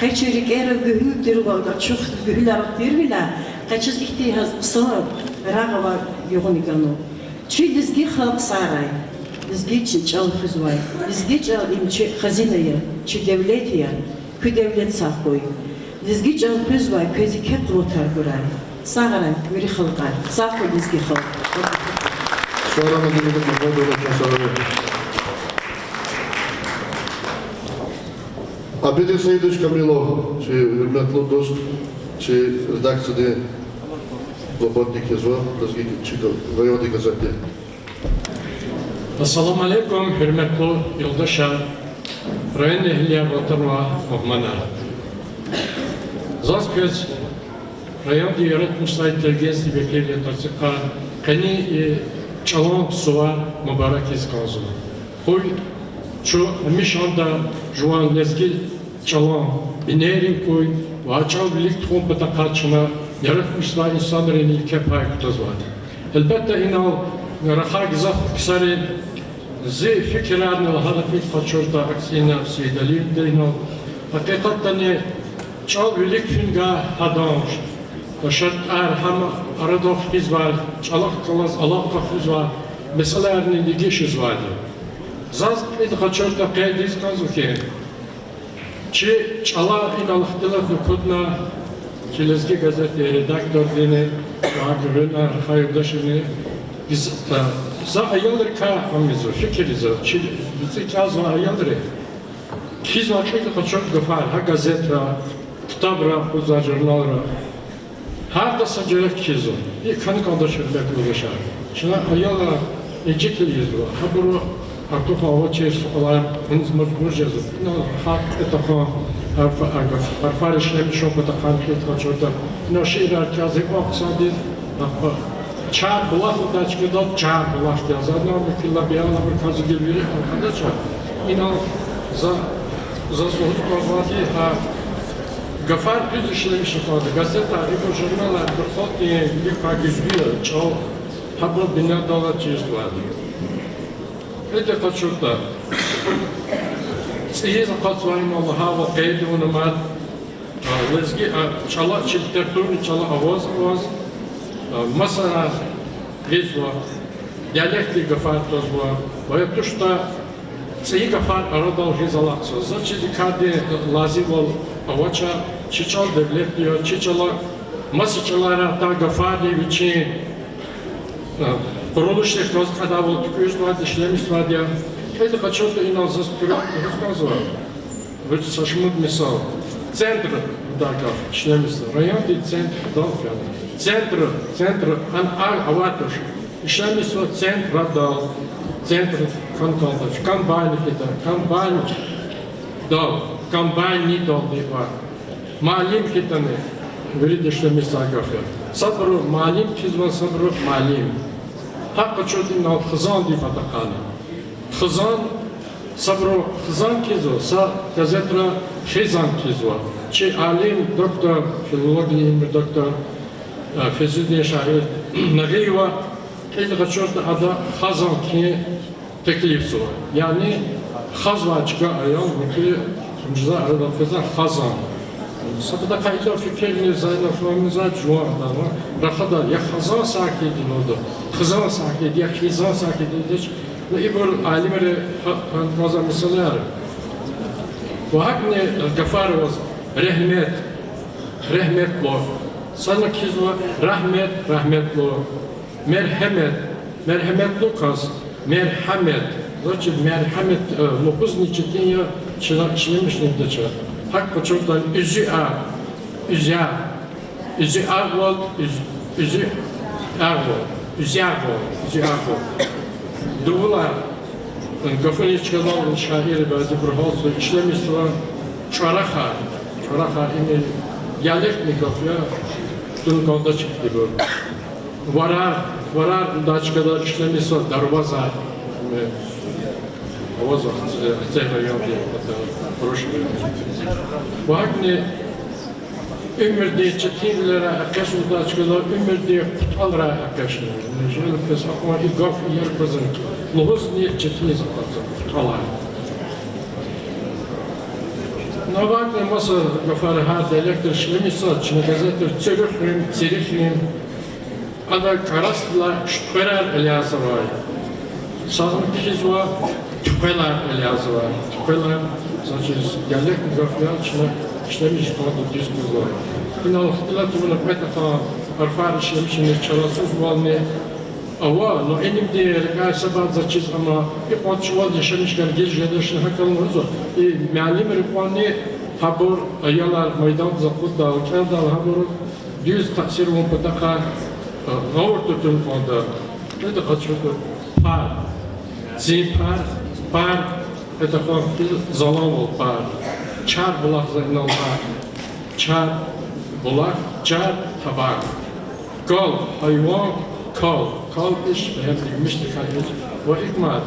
قیچی ریکیر گهول تیرول. اشوخ گهولار تیرویلا. قیچیز احتیاج صار راغلا یوگنی کنو. چی دزگی خلق سرای، دزگی چال خزوای، دزگی چال این چی خزینه چی دولتیه، کی دولت ساخوی، دزگی چال خزوای کسی که قوتر برای، سرای میری خلقای، ساخوی دزگی خلق. Sonra mı dedik ki bu da sonra. Абидин Саидович Камилов, чи hürmetli dost, чи редакцияда работник yazıyor, чи rayonda gazete. Assalamu alaikum, hürmetli yoldaşlar, rayon ehliye vatanva muhmanar. Zaskız rayon diyaret müsaitlergez bekliyle tarzıka kani çalan suva mübarek izkanzı. Koy şu mişanda juan lezgil çalan binerin koy ve açal birlik tuğum batakaçına yaratmışlar insanların ilke pay kutaz var. Elbette inal raha gizah kısarı zı fikirlerini lahadafit kaçırda aksine seydeliyim de inal hakikaten çal birlik fünga hadanş Taşat hem arada biz var, çalak kalaz Allah kafuz var, meselelerini ligiş vardı. Zaz bir kaçırda kaydiz kanzuki. Çi çala inalahtılar nukudna, çilezgi gazete redaktör dini, ağırına hayırdaşını, za ayalır ka amizu, fikirizu, çi bizi kaz var ayalır. Kiz var çocuk kaçırda gafar, ha gazetra, kitabra, kuza jurnalra. Her da sacerek kizo. Bir kanı kardeşim bekliyor yaşar. Şuna ayala ecikli yüzü. Ha bunu artık hava çeşit olarak henüz mecbur yazıyor. Ne hak etapa arfar işlemi çok da kanıtlı kaçırdı. Ne şeyler kazık aksadı. Çağ bulak da çıkıyor. Çağ bulak yazar. Ne mükemmel bir ana bir kazı gibi arkadaşlar. İnan za soğuk bazı ha Gafar düz işlemiş ifade. Gazete tarihi jurnalar bir halk diye bir kagizliyor. Çoğu hablo bina dolar çeşit vardı. Öyle kaçırdı. Sihiz kaçvayın Allah'a ve kaydı unumat. Lezgi çala çiltertuni çala avaz. Mesela vizva. Diyalekti gafar tozva. Ve tuşta Sihi gafar aradal hizalaksa. Zaçizi kadi lazim ol. Avaça çiçal devlet diyor, çiçala masıçalara da gafar diye için kuruluş teknoz kadar olduk, yüz var, işlemiş var diye. Hadi kaçırdı inanılmaz kırıklıkız var. Ve saçmalık misal. Centr dakika işlemişler. Rayon değil, centr dal falan. Centr an avatır. İşlemiş var, centr dal. Centr kankaldaş. Kambaylı gider, kambaylı dal. Kambayni doldu var. Malim kitane. Böyle işlemiş sakafı. Sabru malim kizvan sabru malim. Hakkı çocuğun al hızan diye patakanı. Hızan sabru hızan kizo. Sa gazetra hızan kizo. Çi alim doktor filologi bir doktor Fezüddin Şahir Nagiva ilk çocuğun adı hızan ki teklif var. Yani hazva çıka ayol mükü Cüza arada fezan hazan. Sabıda kayıtlar fikirli zayla fırmıza cuva adamı. Rahada ya hazan sakidin oldu. Hızan sakidi ya hizan sakidin. Ve İbur alimleri fazla misaller. Bu hakne gafar var. Rahmet bu. Sana kizva rahmet bu. Merhamet lukas. Merhamet. Zaten merhamet lopuz niçin ya çilemiş ne çar. Hakkı çoktan üzü Duvular gafını çıkalan şahiri bazı burhalsı işlemiş var. Çoraha imi gelek mi gafya tüm konda çıktı bu. Varar da çıkalan işlemiş var. Darvaza Ovoz zehrayon diye proje. Bu hakni ömür diye çetinlere arkadaşlar çıkıyorlar, ömür diye kutalara arkadaşlar. Şöyle kız aklıma bir gaf yer kızın. Loğuz diye çetin kutalar. Ne vakti masa gafarı ha delektir şlemişsa, çine gazettir, çeriflim, ada karastla şüpheler eliyası var. Sağlık kizva tüpeler eliyası var. Tüpeler sadece gelek müzafiyat içine işlemiş kaldı düz kızlar. Yine altılar tümünü metafa arfar işlemişini çarasız valni ava no enim diye rekay sabah zaçiz ama bir patçuval yaşamışken gece yaşını hakalın hızı. Mealim rıkvanni habur ayalar meydan zakut da kendal habur düz taksir on pataka gavur tutun onda. Ne de kaçırdı? Par. Zin par. Etafak zalan ol par. Çar bulak zaynal par. Çar bulak, çar tabak. Kal, hayvan, kal. Kal iş beğenilmiştir kardeş. Ve hikmet.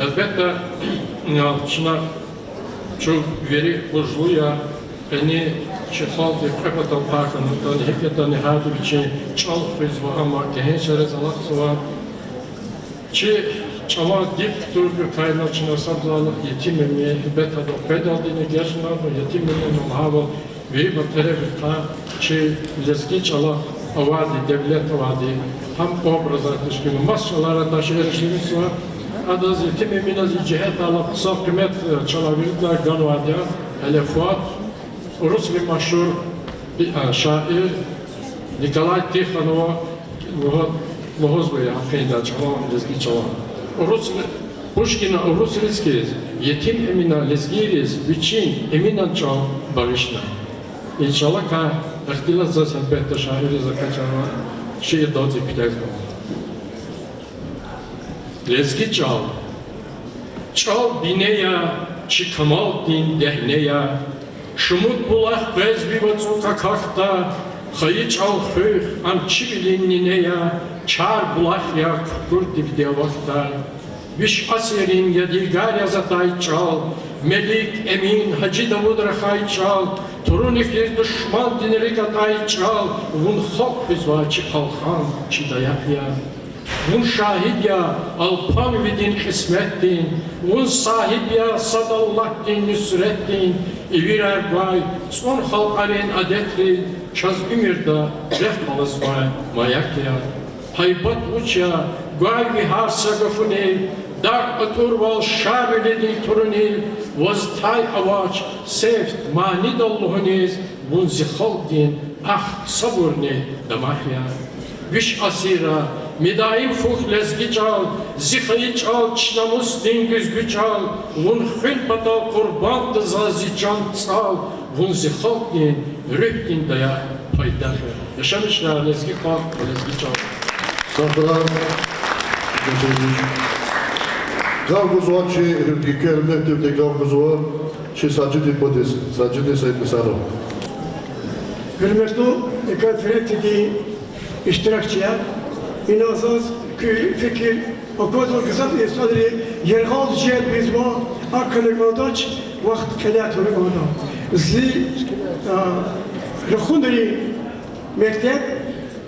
Elbette şuna çok veri bozuluyor. Beni şeffaf ve kapatal parkının hakikaten her bir şey çok fazla ama gençlere zalak var. Ki çama dip durdu kaynakçına sabzalı yetim emniye elbette de pedaldığını gerçekten yetim emniye hava ve bir tarafta ki lezgi çala avadi devlet avadi hem obrazlar teşkili masçalara taşı erişimiz var. Adaz yetim emniye cihet alıp saf kıymet çalabilirler ganvadiya hele Fuat Rus bir meşhur şair Nikolay Tikhanov Lohozbaya hakkında çalan lezgi çalan. Pushkina Rus lezgi yetim emina lezgiriz biçin emina çal barışna. İnşallah ka ihtilaf zaten bette şairi zakaçana şiir dağıtı pitezma. Lezgi çal. Çal bineya çi kamal din dehneya. Şumut bulak bezbi vatsuka kakta, hayıç al höyh amçı bilinine ya, çar bulak ya kukur dibde vakta. Viş aserin ya dilgar yazatay çal, Melik Emin Hacı Davud Rakay çal, Turun iflir düşman dineri katay çal, Vun hok hüzvaçı kalkan çi dayak ya. Vun şahid ya alpan vidin kısmet din, Vun sahib ya sadallah din nüsret din, İvir erbay, son halk aren adetri, çaz ümirda, refmalız vay, mayak ya. Haybat uç ya, guay vihar sagafuni, dar aturval şabiledin turuni, vaztay avaç, seft mani dalluhuniz, bun zihal din, ah saburni, damah ya. Viş asira, Midaim fuh lezgi çal, zihayı çal, çinamus din güzgü çal, vun hün patal kurban dızazi can çal, vun zihal din, rüh din daya paydah. Yaşamışlar lezgi halk, lezgi çal. Sandra, Gavguzova çi rüdgiker mektepte Gavguzova çi Sacidi Bodis, Sacidi Said Misarov. Hürmetli konferansdaki iştirakçılar, İnanılmaz fikir, o kadar güzel insanları yergal cihet biz var, akıllı kaldaç, vakit kelat olur ona. Zil, rıkhundari mektep,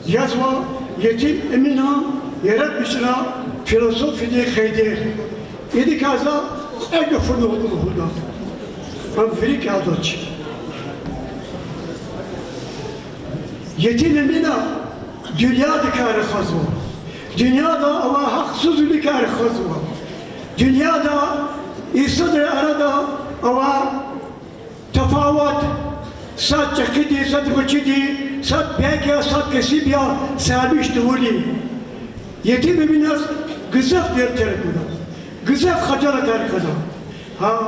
yazma, yetim emina, yaratmışına, filosofi de khaydir. Yedi kaza, ege fırlı oldu burada. Amfirik kaldaç. Yetim emina, dünyada kârı khazva. Dünyada ama haksızlık kârı khazva. Dünyada İsa'da arada ama tefavut sat çakidi, sat vücudi, sat belki sat kesip ya sabiş tuvuli. Yetim minas gızaf der terkuna. Gızaf khacala terkuna. Ha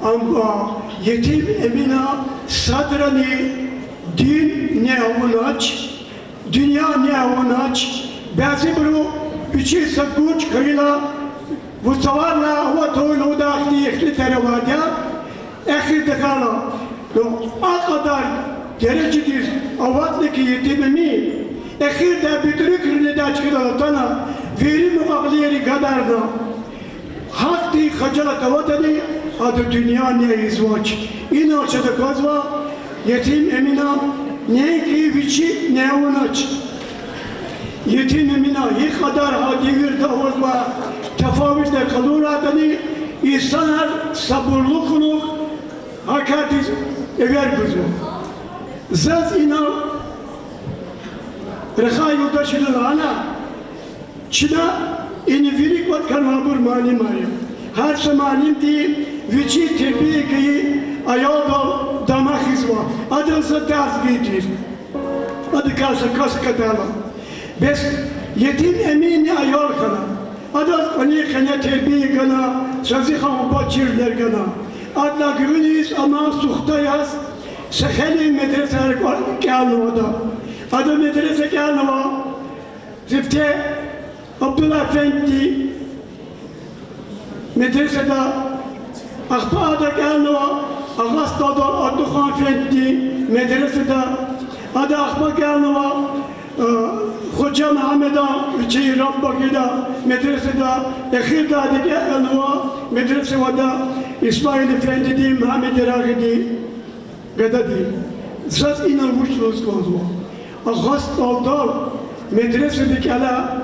ama yetim emina sadrani din ne avunaç. Dünya ne avunaç, bazı bunu üçü sakkuç kıyla, bu savarla hava toylu da akli ekli terevadya, ekli dekala, a kadar derecedir avatlıki yetimimi, ekir de bütürü kırını da çıkılalatana, veri mukabliyeri kadar da, hak di khacalat avatani, adı dünya ne izvaç, inarçada kazva, yetim emina, ne ki vici ne unaç. Yetim emina iyi kadar hadigir davuzla tefavütle kalur adını insanlar sabırlı kuluk hakati ever güzü. Zat ina rekha yoldaşını ana çina ini virik vat kalmabur mani mari. Her semanim di vici terbiye ki ayağda damak izva. Adılsa ders getir. Adı kalsa kas kadala. Bes yetim emini ayol kana. Adı hani kana terbiye kana. Sözü hampa çirler kana. adla güveniyiz ama suhtayız. Seheli medrese kâlnıvada. Adı medrese kâlnıva. Zifte Abdullah Efendi medresede Akbağ'da kâlnıva. Ağastada Abdullah Efendi medresede adı Akbağ kâlnıva. Hoca Muhammed'a içi Rabbakı'da medresede Ekhir'da'da kâlnıva medresede İsmail Efendi di Muhammed Eragidi Gadadi. Zat inanmışsınız konuşma. Ağast aldal medresede kâla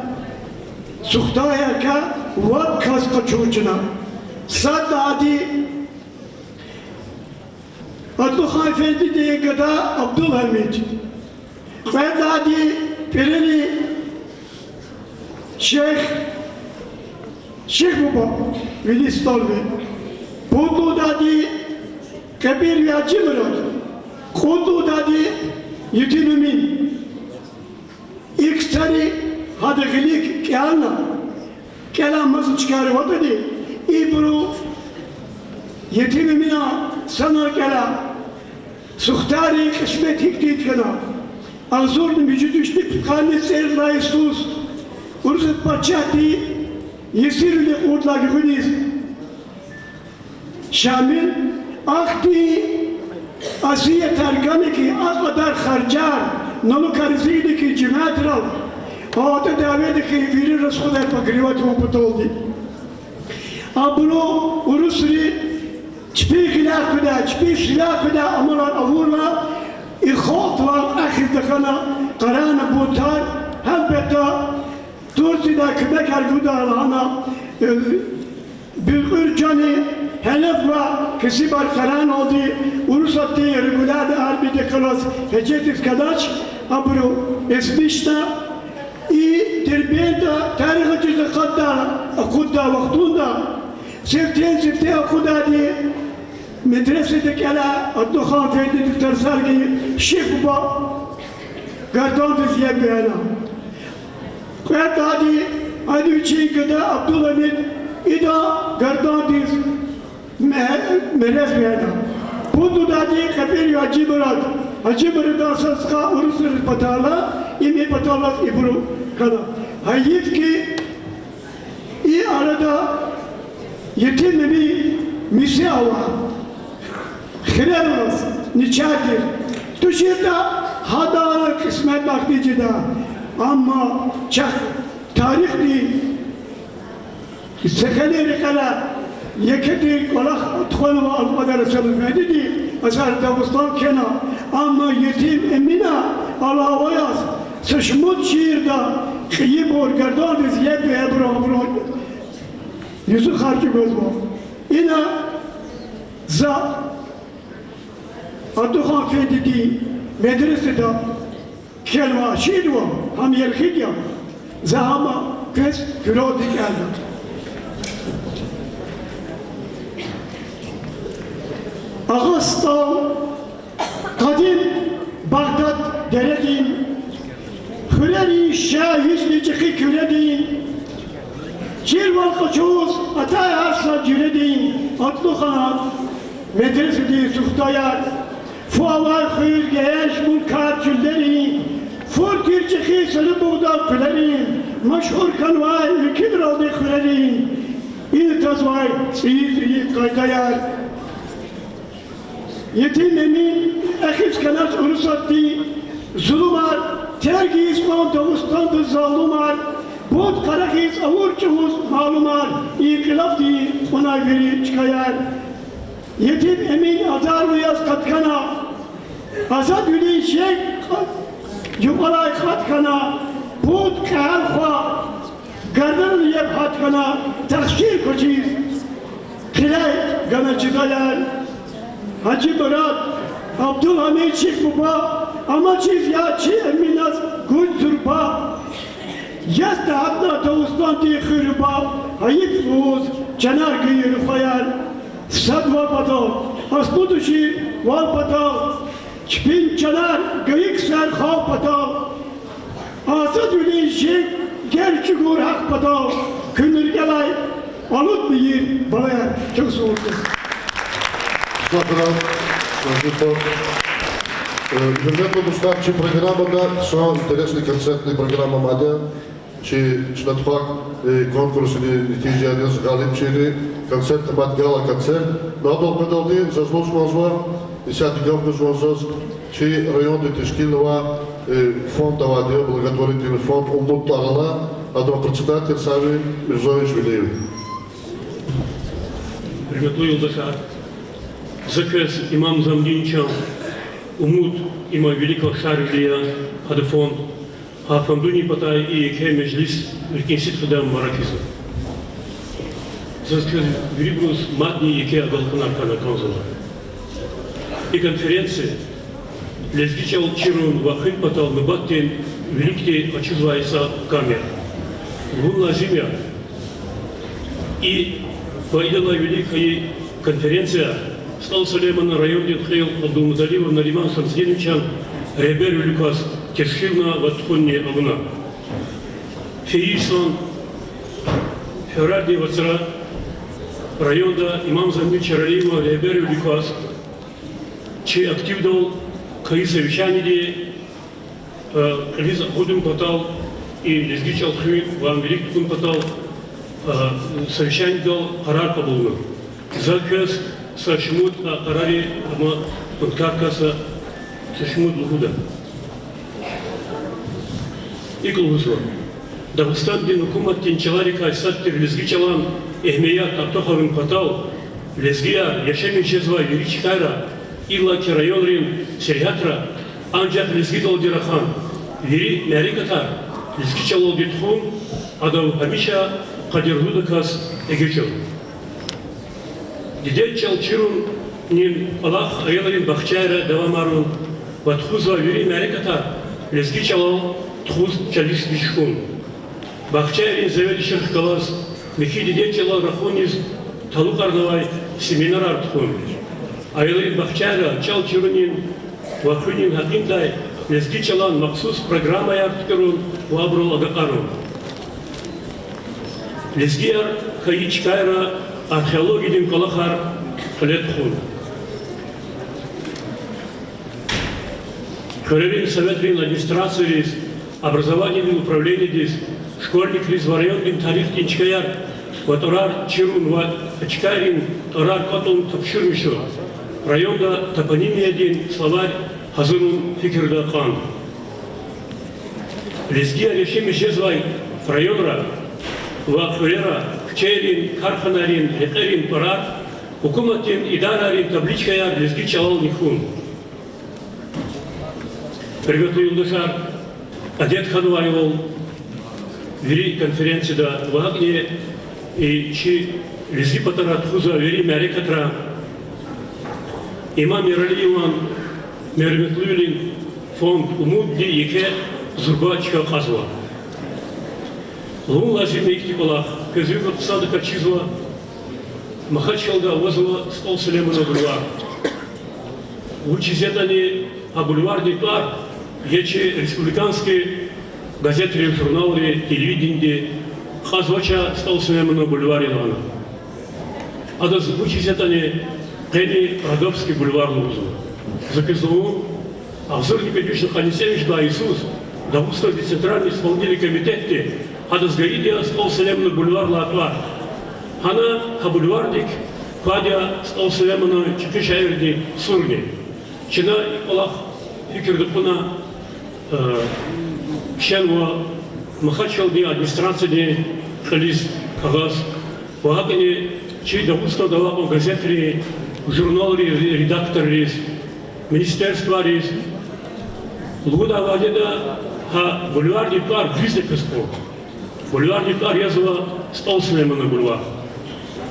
suhtaya ka vab kaska çocuğuna. Zat adi Abdullah Efendi diye gada Abdülhamid. Ve adi Pireli Şeyh Baba Vilistalvi. Kudu dadi Kabir ve Acımırad. Kudu dadi Yetimimin. İksari Hadıgılik Kâlna. Kelamımızı çıkarıyor dedi. İbru Yetimimina sana kela. Suhtari kısmet hiktit kana. Azurdu vücuduşluk kanı serla Isus. Urzut paçati yesirli urla güniz. Şamil akti asiye tergane ki akadar harcar nalu karziydi ki cemaatral. Ağda daveti ki viri Resulullah pakrivat muhabbet oldu. Ablo urusri çpi hilaf bida, çpi silaf bida amalar avurla İkhot var ahir dakana qarana butar helbetta Tursida kıbek erguda alana Bilgür cani helef var kesi bar qaran oldu Urusatı regulade arbide kalas hecetif kadaç abro esmişta terbiyeda tarihi cüzü kudda vaktunda sifte kudda diye medresedeki ala Abdülhan Efendi tersargi Şeyh Baba gardan diye beyana. Kıyat adi üçü gıda Abdülhamid ida gardan diz merez beyana. Budu dadi kabir Hacı Murat. Hacı Murat'dan saska urusur patala imi patala ibru kana. Hayif ki iyi arada yetim bir misi Allah. Hilal olsun, niçadır. Tuşirda hadalı kısmet vakticide ama çak tarih değil. Sekeleri kala yeketi kolak tkolu ve alpada Resulü değil. Azar Davustan kena ama yetim emina Allah'a yaz. Sıçmut şiirda kıyı borgardan biz yebbi ebru yüzü harcı gözü. İna za Abdülhan Efendi di medresede kelva şiirva ham yerkhidya zahama kız gürodi geldi. Ağustos kadim Bağdat deredin Hüreri şahizli çıkı küredin Çirval kaçuz atay asla cüredin Abdülhan medresede suhtayar Fualar khuyur geyeş mulkar çülleri, fur kirçiki sarı buğda küleri, meşhur kanvay ülkedir aldı küleri, il tazvay iyi kaydayar. Yetim emin, ekif kanat urusatti, zulumar, tergiz kon Davustan'dı zalumar, bud karakiz avurçumuz malumar, inkılap di ona göre çıkayar. Yetim emin azar ve yaz katkana, azad yüleyin şeyh yukalay katkana, bud kâlfa, gardan yep katkana, takşir koçiz, kilay gana çıkayar. Hacı Murat, Abdülhamid Şeyh Baba, ama çiz ya çi eminaz gül turba, yaz da hatna Davustan diye kırba, hayıp uğuz, canar gıyırı koyar. Sad var patal, asbudu şi var patal, çpin çalar, gıyık ser hav patal, asad yüleyin şeyh, gerçi gur hak patal, künür gelay, alut bir yer, balayar, çok soğuk. Благодарам. Вероятно, достатъчно програмата, са интересни концертни програма Мадя, че на това конкурс ни тижа не загалим, че ни концерт мат гала концерт. Надол педалди за злозвъзва и сега тигав възможност, че районните шкилова фондова дел, благотворителен фонд, умнотарала, а да председател Сави Мирзович Вилиев. Приготовил Дахар. Заказ имам Замдинчан, умут има великого Шарилия, Хадафонд, а фондуни патай и Ке Меджлис, Рикинсит Хадам Маракиза. Заказ Вирибрус Мадни и Ке Агалканарка на Конзула. И конференция Лезгичал Чирун Вахин Патал Набаттин Великий Ачузвайса Камер. Лунная земля. И поедала великая конференция стал Салеман район Дитхейл Абдулмуталива Нариман Самсденичан Ребер Люкас Тесхилна Ватхунни Абуна. Феисон Ферарди Вацра районда имам Замни Чаралима Ребер Люкас че активдал каи совещания Лиза Ходин Патал и Лезгичал Хюин Вам Велик Кун Патал совещание дал Харар Пабулна. Заказ Сашмут Харари Ама Панкаркаса Сашмут Лухуда. Иклузва. Дагыстан дин хукумат тинчаларика Саттир Лезгичалан Эхмеят Аптоховин Патал Лезгия Яшемин Чезва Юрич Хайра Илла Районрин Сериатра Анджак Лезгидал Дирахан Вири Мярикатар Лезгичалал Дитхун Адав Амиша Кадирдудакас Эгечал. Дидетчал Чирун Нин Аллах Айларин Бахчайра Давамарун Ватхузва Вири Мярикатар Лезгичалал Тхуз Чалис Вишхун. Бахчайрин Заведишер Калас Михи Дидетчалал Рахуниз Талукарнавай Семинар Артхун. Айларин Бахчайра Чал Чирунин Вахунин Хакинтай Лезгичалан Махсус программа Ярткарун Вабрул Агакарун. Лезгияр Хаичкайра археологиядин Калахар Халетхун. Харевин Советвин администрации образованием управления дис школьник из районным тарих Тинчкаяр Ватурар Чирун Вачкарин Турар Котун Тапширмишу районда топонимия один словарь Хазырун Фикирда Хан. Лезгия решим исчезвай районра Вахурера, Кчерин, Карханарин, Рекерин, Турар, Хукуматин, Идарарин, Табличкаяр, Лезгичалал Нихун. Приготовил Дахар, Адет Хануайвол, Вери конференции да Вагне, и Чи Лезги Патарат Хуза, Вери Мярикатра, Имам Миралиеван, Мерметлюлин, фонд Умудди, Еке, Зурбачка Хазва. Лун лазим Иктиколах, Казюка Сада Качизва, Махачалга Вазова, Стол Салемана Бульвар. Учизетани, а бульварный пар, ече республиканские газеты, журналы, телевидение, Хазвача Стол Салемана Бульваре Лана. А да учизетани, Кени Радовский бульвар Лузу. Заказываю, а взор не конечно Ханисевич да Иисус, да устроили центральный исполнительный комитет, а да сгорите Стол Салемана Бульвар Латвар. Она а бульварник, Кладя Стол Салемана Чикишаевди Сурни. Чина и Палах Фикирдукуна Шенва Махачалди администрации Халис Кагаз Вагане чей да устно дала газеты, журналы, редакторы, министерства рис. Луда Вадеда а бульварный пар Виздекаско. Бульварный пар язва Стол Салемана Бульвар.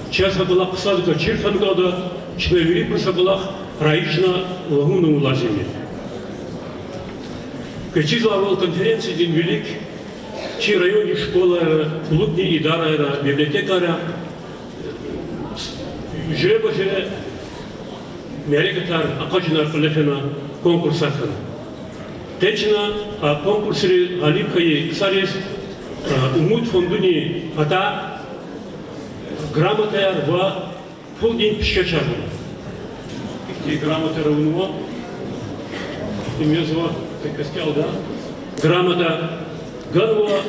Часто была посадка Чирфангода, Чневери Прасабалах, Раишна, Лагуна Улазими. Качизлавал конференции День Велик, чьи районе школа, Лудни Идара, библиотекара, Жребаше, Мярикатар, Акачина Фалефена, конкурс Ахана. Течна, а конкурсы Алипка и Ксарис, Умут Фондуни Ата, грамотая в полдень Пищачарна. и грамота равно. И меня зовут, как сказал, да? Грамота Ганва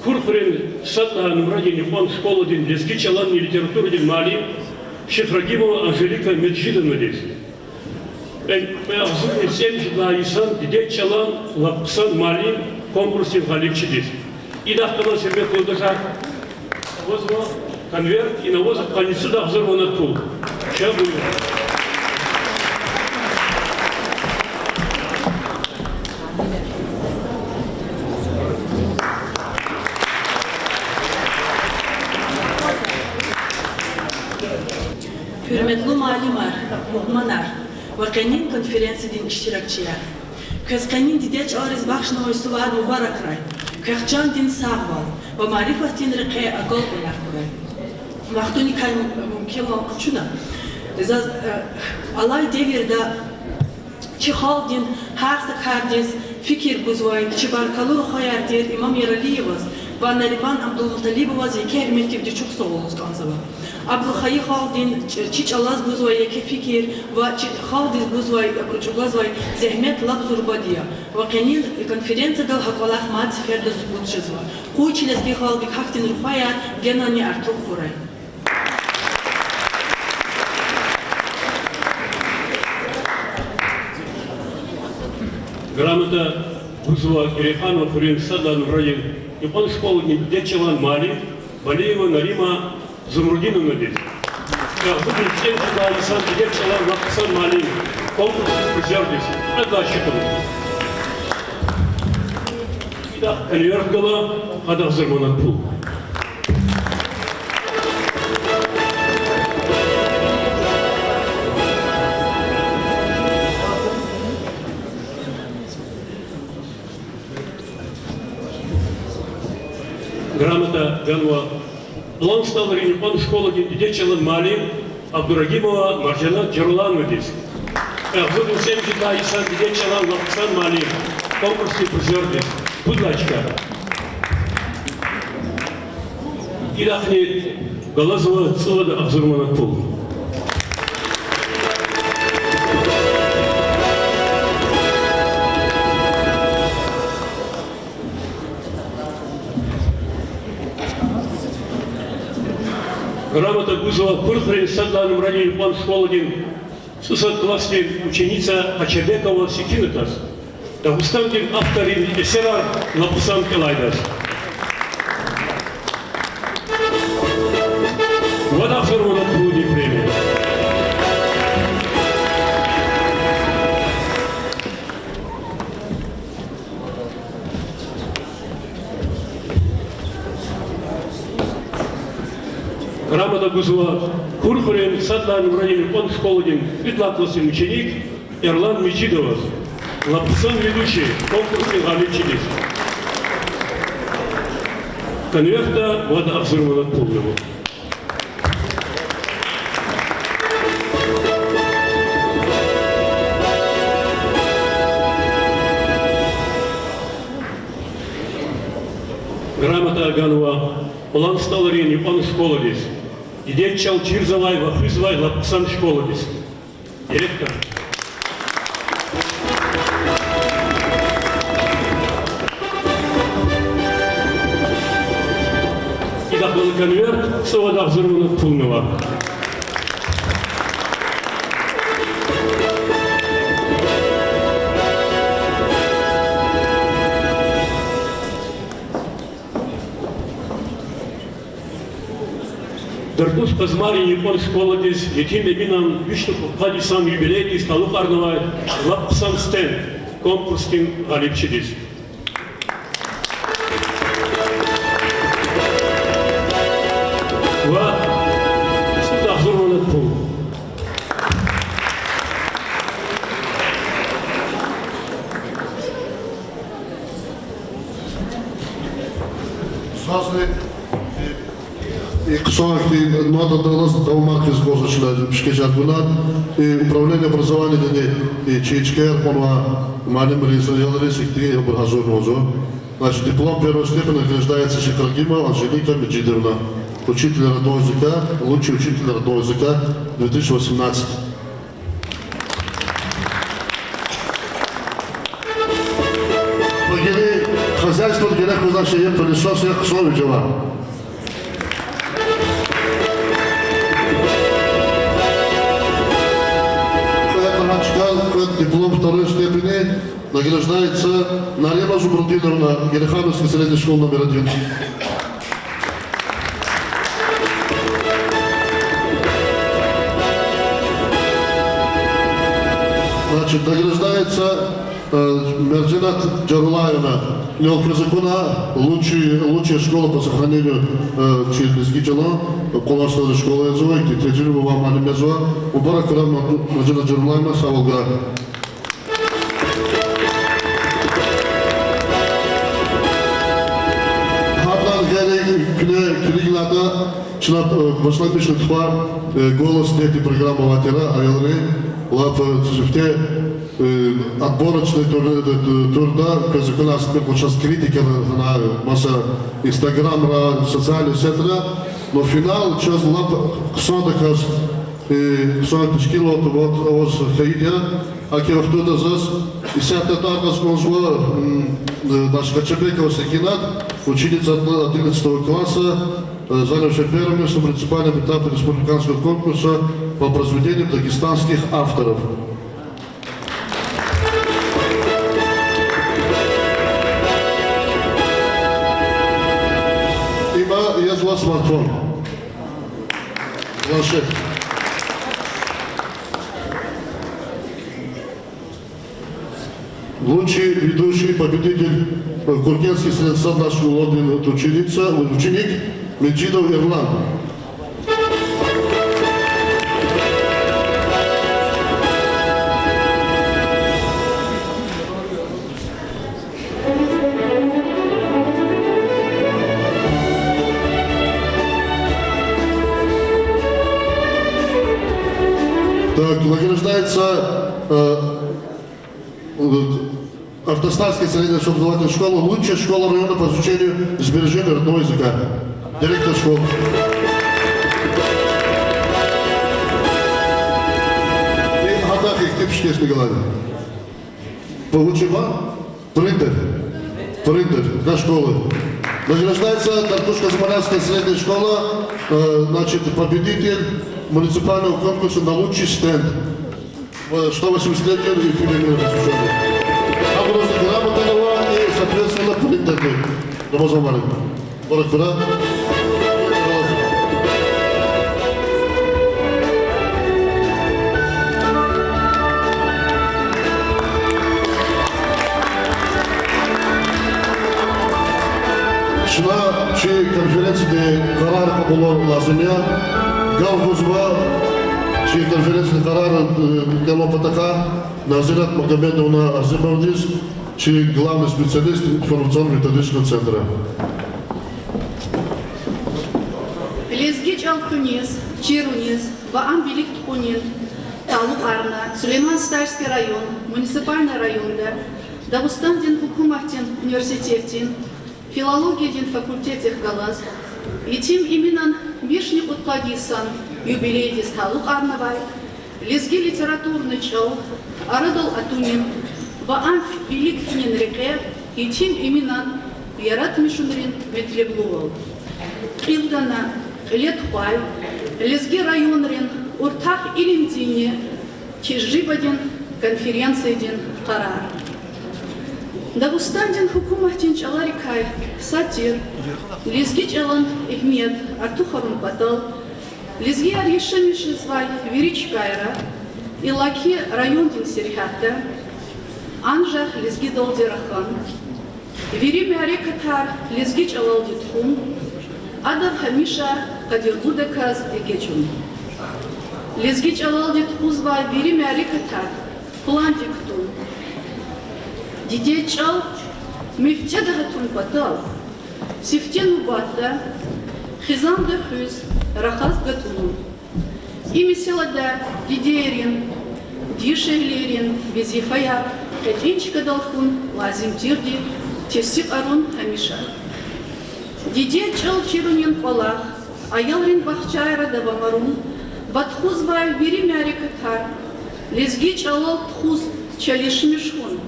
Курфрин Сатна Нумрадин Япон школа дин лески чалан литература дин Мали Шефрагимова Анжелика Меджидовна здесь. Я взял 72 исан, где чалан лапсан Мали конкурсе в Галипче здесь. И дахтала себе кулдажа возьма конверт и навоза конец да взорву на тул. Сейчас будет. Hürmetli malimar, muhmanar, vakinin konferensiyedin iştirakçılar. Kızkanin dideç arız bakşına oysuvar mübarek ray. Kıhcan din sağval ve marifat din rıkaya agol bular kuray. Vaktuni kay mümkün olkuçuna. Alay devirde Çihal din her sekardiz fikir guzvay, çibarkalı hayar der İmam Yaraliyevaz. Ve Nariban Abdülmutalibova zeki hürmetli çok sağ olunuz kanzaba. Abdülhayi Khaldin çiç Allah'ız guzvay yeke fikir ve Khaldin guzvay guzvay zahmet lab zurbadiya. Ve kenin konferansiyada hakvallah mat seferde subut çizva. Kuy çilezgi Khaldin haktin rufaya genani artık kuray. Грамота Гузова Ириханова Фурин Сада Нуррадин Япон школы Дечеван Мали Балиева Нарима Замурдиновна здесь. Будет 72 исан, Дечеван Лапсан Мали конкурс призер здесь. Это считано. Итак, конверт гала Хадах Зарманатпул. Грамота Ганва Лонстал Ринипан школа Дечелан Мали Абдурагимова Марджана Джаруланова здесь. Будем 72 исан Дечелан Лапсан Мали конкурсный призер здесь. Будлачка. Идахни Галазова Цилада Абзурманатпул. Грамота Гузова Курхрин Садлан Мранин Пан Школадин 600-классный ученица Ачабекова Секинатас. Дагустанкин авторин эсерар Лапусан Келайдас. Вот автор Монатпуди премия. Грамота Гузова Курхурин Садлан Мранин Пан Школадин 15-классный ученик Эрлан Меджидовас. Лапусан ведущий конкурсный Галипчидис. Конверта вода обзорвана полного. Грамота Аганова Улан Сталарин Япон школа здесь. Идет чал Чирзалай Вахызвай Лапусан школа здесь. Директор. Был конверт, совода взорвана полного. Дартуш Казмари Япон школа здесь, Етим Эминам, Вишну Хадисан юбилейный, Сталух Арнавай, Лапсан Стен, конкурсный Галипчи здесь. Ксоахти надо далмак из государства пешкежатуна управление образования дни чечкер понва малим резаляларис ихти образование нозо. Значит, диплом первой степени награждается Шехрагимова Анжелика Меджидовна, учитель родного языка, лучший учитель родного языка 2018. хозяйство герек узашие пылесос я Хсовичева. Диплом второй степени награждается Нарема Зубрудиновна, Герехановская средняя школа номер 1. Значит, награждается Мерджинат Джарулаевна, Неохризакуна, лучшая школа по сохранению Лезгичала, Коласная школа языка, Теджирова вам Анимезова, Убара Курам Мерджинат Джарулаевна, Саволград. Килигнада, Чнап, Баслабишный Тхвар, голос дети программа Ватера, Айлры, Лап Цифте, отборочный турда, как у нас сейчас критика на масса Инстаграм, социальные сети, но финал сейчас лап Ксандакас, Ксандакашкило, вот Оз Хаидия, а кем кто-то зас, и сята Таркас Конзуа, наш Качабекова Сакинат, ученица 11 класса, занявшая первое место в муниципальном этапе республиканского конкурса по произведениям дагестанских авторов. Я звал смартфон. Планшет. Лучший ведущий победитель Куркенский средств нашего ордена ученик Меджидов Ирлан. Так, награждается Автостарская средняя общеобразовательная школа, лучшая школа района по изучению и сбережению родного языка. Директор школы. И Хадах их типичные шпигалады. Получила принтер для школы. Награждается Тартушко-Змарянская средняя школа, значит, победитель муниципального конкурса на лучший стенд. 180 лет и примерно посвященный. Просто грамота дала и, соответственно, принтерный. Намазамары. Баракбара. Шна, чьи конференции Харар Папулор Лазуня, Галгузва, чьи конференции Харар Делопатака, Назират Магомедовна Азимовдис, чей главный специалист информационно-методического центра. Лезгич Алхунес, Чирунес, Ваам Велик Тхунин, Талук Арна, Сулейман-Старский район, муниципальный район, Дагустандин Хукумахтин университетин, филологиядин факультетих Галаз, и тем именан Вишник Уткадисан, юбилейдис Талук Арнавай, Лезги литературный чал, Арадал Атунин, Ваам Велик Финин реке, и тем именан Ярат Мишунрин Метлеблуал. Илдана Летхуай, Лезги районрин, Уртах Илимдине, Чижибадин, конференциядин Карар. Дагустандин Хукумахтин Чаларикай, Сатир, Лезги Чалан Ихмед, Артухарун Патал, Лезги Аришамиши Звай, Веричкайра, Илаки райондин Серихатта, Анжах Лезги Долдирахан, Верими Арекатар, Лезги Чалалдитхун, Адам Хамиша Кадирбудаказ Дегечун. Лезги Чалалдитху Звай, Верими Арекатар, Пландиктун. Дидей Чал, Мифтедагатун Патал, Сифтену Батта, Хизан Дахюз, Рахаз Гатуну. Ими селада Дидейрин, Дишейлерин, Безифая, Катвинчика Далхун, Лазим Тирди, Тесик Арун Хамиша. Дидей Чал Чирунин Палах, Аялрин Бахчайра Давамарун, Батхузвай Веримяри Катар, Лезги Чалал Тхуз Чалишмишхун,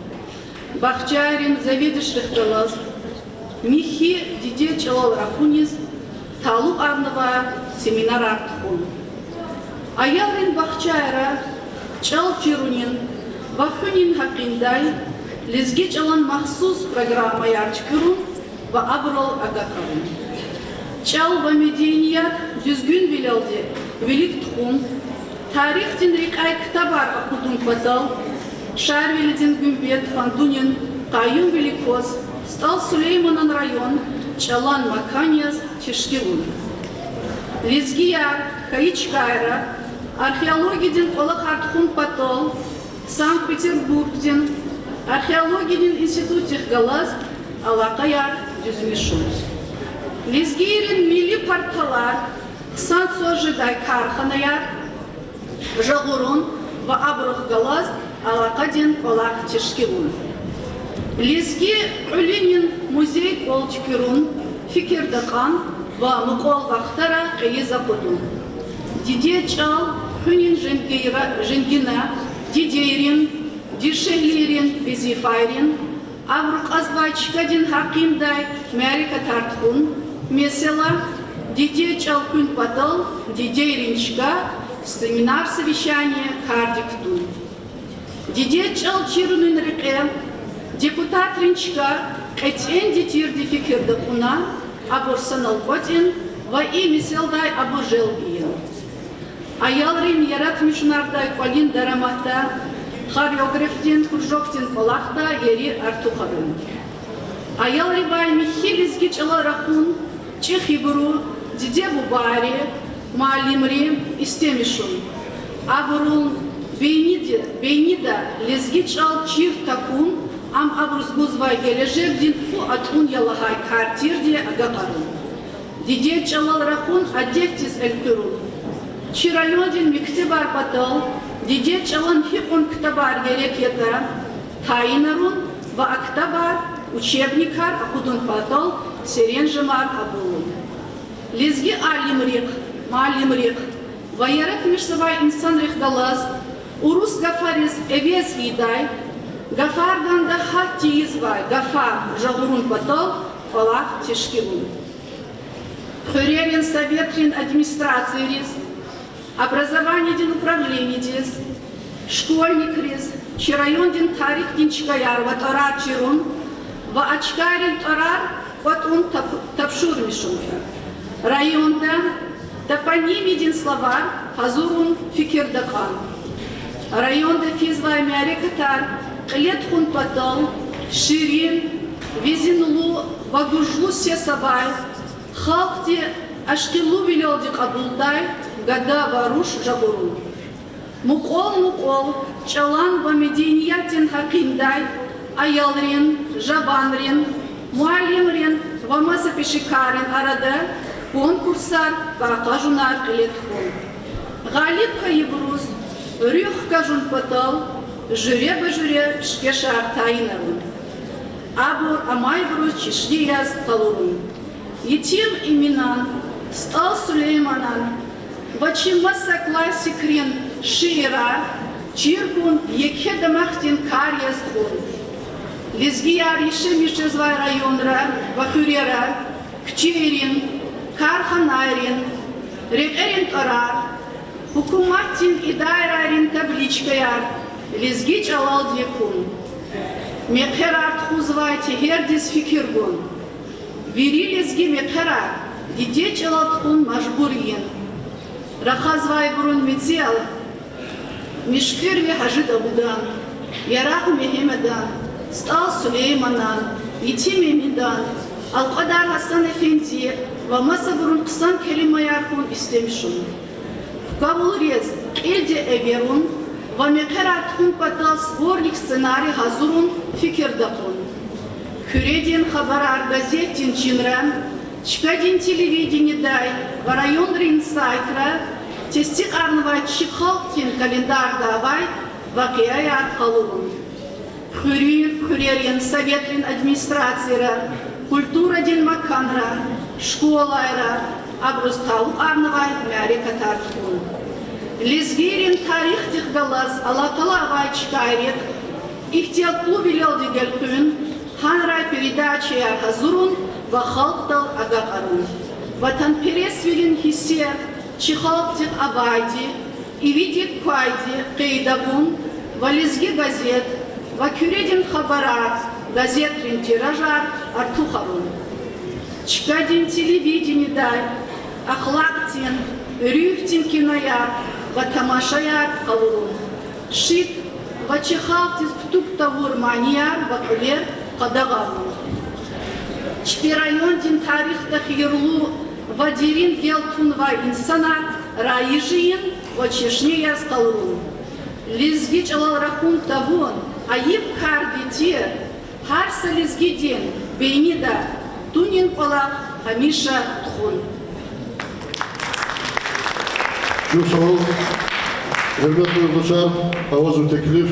Бахчайрин Заведыш Рехталаз, Михи диде чалал рахуниз талу арнова семинар артхун. Аялин бахчайра чал чирунин вахунин хакиндай лезги чалан махсус программа ярчкурун ва аброл агакарун. Чал ва мединият düzgün bilildi велик тхун тарихтин рикай ктабар акудун патал шарвелидин гумбет фандунин кайым великоз стал Сулейманан район чалан маканьяз тишкилун. Лезгия каичкайра археологидин олахартхун патол Санкт-Петербургдин археологидин институтих галаз алакаяр düzмешун. Лезгирин милли порталар ксан сожидай карханаяр жагурун ва абрух галаз алакадин олах тишкилун. Лезги Улинин музей колчкирун фикирдакан ва мукол вахтара каиза кудун. Диде чал хунин женгина дидейрин дишелирин безифайрин абрук азвачкадин хакимдай мярика тартхун mesela диде чал хун патал дидейринчка семинар совещание кардиктун. Диде чал чирунин реке депутат ринчка этен дитирди фикирді куна абурсан алпотин ва и миселдай абужел биен. Аялрин яратмишнардай квалин дарамата хореографтин кружоктин колахта ери артухарын. Аялрибай михилизги чала рахун чехибру диде бубари малимри истемишун. Абурун бейнида лезги чал чир такун ам абрузгузвай гележер дин фу атун ялахай картирди агакарун. Диде чалал рахун адектис эльпирун. Чирайодин миктибар патал, диде чалан хипун ктабар герек ета, таинарун ва актабар учебникар акудун патал серенжемар абулун. Лезги малимрик, ваярат мишсавай инсан рехдалаз, урус гафарис эвес идай, гафардан да хатти извай, гафар жагурун патал, фалах тишкилун. Хөрерин советрин администрации рис, образование дин управление дис, школьник рис, чирайон тарих дин чикаяр, ва тарар чирун, ва ачкарин тарар, вот он тапшур мишунка. Районда топоними дин словар, хазурун фикирдакан. Районда физвай мярикатар, клет хун патал, ширин, визинлу, вагужлу сесабай, халкти ашкилу вилёди кабулдай, гада варуш жагурун. Мукол, чалан ва мединиятин хакиндай, аялрин, жабанрин, муалимрин, ва масапишикарин арада, конкурсар, паракажунар клетхун. Галиб хаибрус, рюх кажун патал, жюре бажюре шкешар таинарун. Абур амайбрус чишлияз талурун. Етим именан стал Сулейманан, вачимаса классикрин шиира, чиркун екhe дамахтин карьез хун. Лезгияр ешемишезвай районра, вахюрера, кчерин, карханайрин, рекерин тарар, хукуматтин идайрарин табличкаяр, лезги чалал декун. Мекхерарт хузвай тегердис фикиргун. Вери лезги мекхерар, диде чалал тхун мажбурин. Рахазвай бурун мицел, мишкирви хажида будан, ярах мехемедан, стал Сулейманан, итиме мидан, Алқадар Хасан Эфенди, ва маса бурун ксан келимаярхун истемишун. Кабул рез, эльде эверун, ва мекхерар тхун патал сборник сценарий хазурун фикирдакун. Күреден хабарар газеттин чинран, чкадин телевидение дай, ва район рин сайтра, тестик арнывай чикхалтин календар давай, вакияяр калурун. Хурерин советрин администрацияра, культура ден маканра, школайра, абрусталу арнывай мярика тартхун. Лезгирин тарих тихгалаз алатала авай чкайрек, ихтиаклу вилел дегелкун, ханрай передач шия хазурун ва халктал агақарун. Ватан пересвилин хиссер, чихалтик абайди, и видит квайди, кейдабун, вализги газет, ва кюредин хабарат, газетрин тиражар, артухарун. Чкадин телевидение дай, ахлактин, рюхтин кинояр, ва тамашаяр калурун. Шит, ва чихалтис птуктавур манияр, ва кулер кадагарун. Чпирайондин тарихта хирлу вадирин гелтун ва инсана раижиин ва чешне яскалрун. Лизги чалалрахун тавун, аиб кардите, харса лизгидин, бейнида, тунин полах, хамиша тхун. Чусол, hürmetli yurttaşlar, havuzun teklif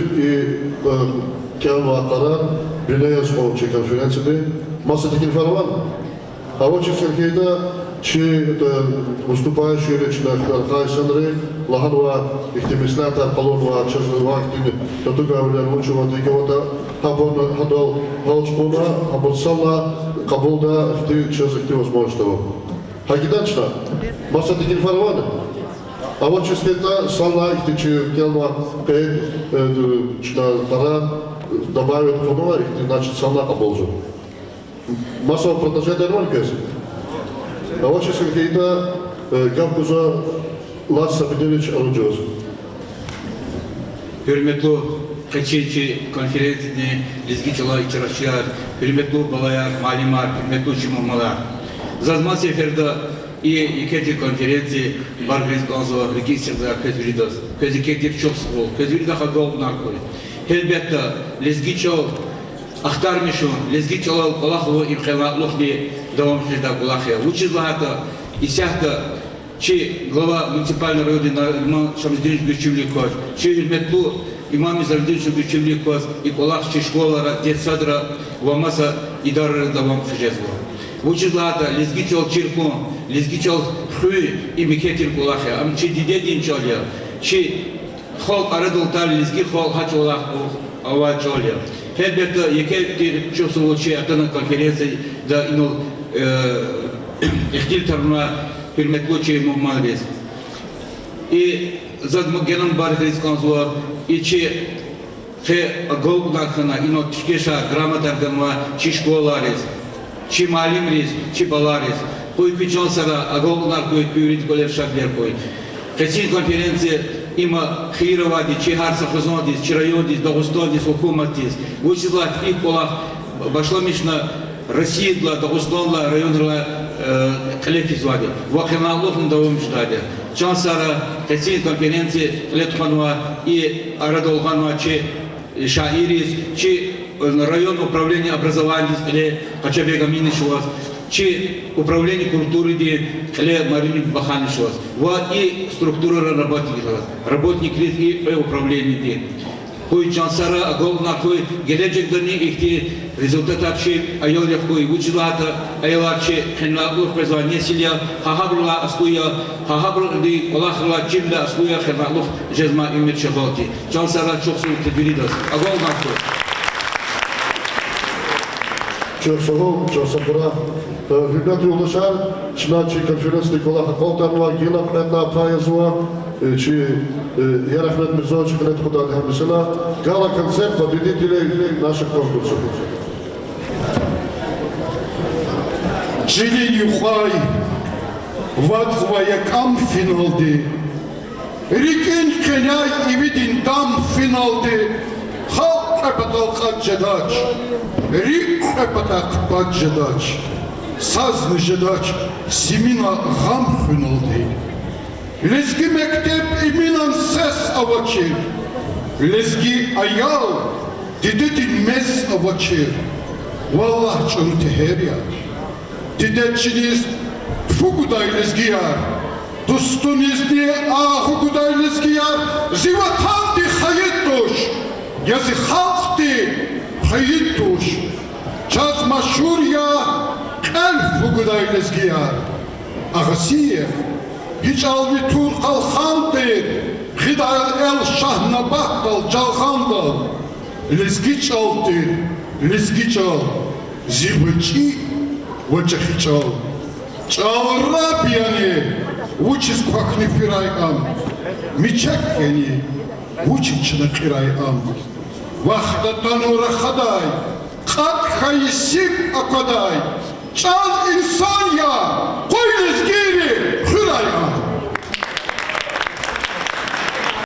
kelmatlara Birleğe Spolçı konferansiyada masa teklif var mı? Havuzun Serkey'de выступающие речных Александры, Лаханова, Ихтимиснята, Полонова, Чезлова, Татуга, Лучева, Дикота, Хабон, Хадол, Волчкуна, Хабон Салла, Кабулда, Чезлихти возможного. Хагиданчна, масса теклиф var mı? А вот через это Салла, Ихтичи, Келма, Пейд, Пара, добавят формула, значит Салла Кабулжу. Масса продолжает нормально, А вот сейчас какие-то Гавкуза Лас Сабидович Аруджоз. Hürmetli kaçıncı konferansini lizgiçiler içerişler, hürmetli balayan malimar, hürmetli çimamalar. Zazman seferde iketi konferansı bargriz kanzo registrda közüridas. Köziketik çok sıkıl, közürida hagal narkoy. Elbette lizgiçol aktarmışım, lizgiçol Allah'u imkanatlık diye devam ediyor Allah'a. Учизлата и сяхта чи глава муниципального района имам Шамсдинович Гурчевликов, чи хизметлу имам Изардинович Гурчевликов и Аллах чи школа детсадра вамаса идары давам хижезва. Учизлата лезгичол чиркун, лезгичол хуй и микетир Аллаха. Ам чи дидедин чолия, чи хол арадултар лезги хол хач Аллах ава чолия. Elbette yeke çok soğukçu Adana konferansı da ino ihtil tarına hürmetli çi muhammadız. Zadmo genel barış kanzuar içi he golda kana ino tişkeşa gramatardanma çi şkolarız, çi malimriz, çi balarız. Koy piçon sara agollar koy pürit koler şakler koy. Kesin konferansı има хировади, чи харса хозодис, чи райодис, дагустодис, окуматис. Учила и полах башламишна Россия, дагустонла, районла коллективизвади. Вахиналлохн давом ждади. Чансара кесин конференции летханва и арадолханва, чи шаирис, чи район управления образования, или Качабега Минишевас, чи управление культуры или Марини Баханишевас. Вот и структура работников и управление. Кой чансара, аголна кой геледжекдани ихти результат вообще айолев кой училата, айолаче хеналух призвание силия, хахабла аслуя, хахабли Аллахла чимда аслуя хеналух жезма имир шахалти. Чансара чоксу тедвиридас. Аголна кой. Чорсогол, Чорсабура, hürmetli yoldaşlar, Çınarçı konferans Nikola Hakoltanova, Gila Kmetna Payazova, Çi Ярахмет Мирзович, Кнет Худа Хамисена, гала-концерт победителей наших конкурсов. Чили Юхай, Вадзваякам финалды, Рикен Кеняй и Видин там финалды, Халк Эпатал Хаджадач, Рик Эпатак Хаджадач, Сазны Жадач, Семина Гам финалды. Лезги мектеп иминан сес авачир, лезги аял, дидетин мес авачир. Валлах чунтехерия, дидетчиниз фугудай лезгияр, дустунизни ахугудай лезгияр, зиватанди хайеттуш, язи халкти хайеттуш, час машурья кэл фугудай лезгияр, агасия. Hiçalvi tur kalxandır, xidayal el şahnabaqdal calxandal. Lizgi çaldır, lizgi çal, зибычи вачахичал. Чалра бияне, учис квахни фирай ам. Мичак яни, учична кирай ам. Вахта танура хадай, кат хайсим акадай. Чал инсан я, койнес гири, хирай ам.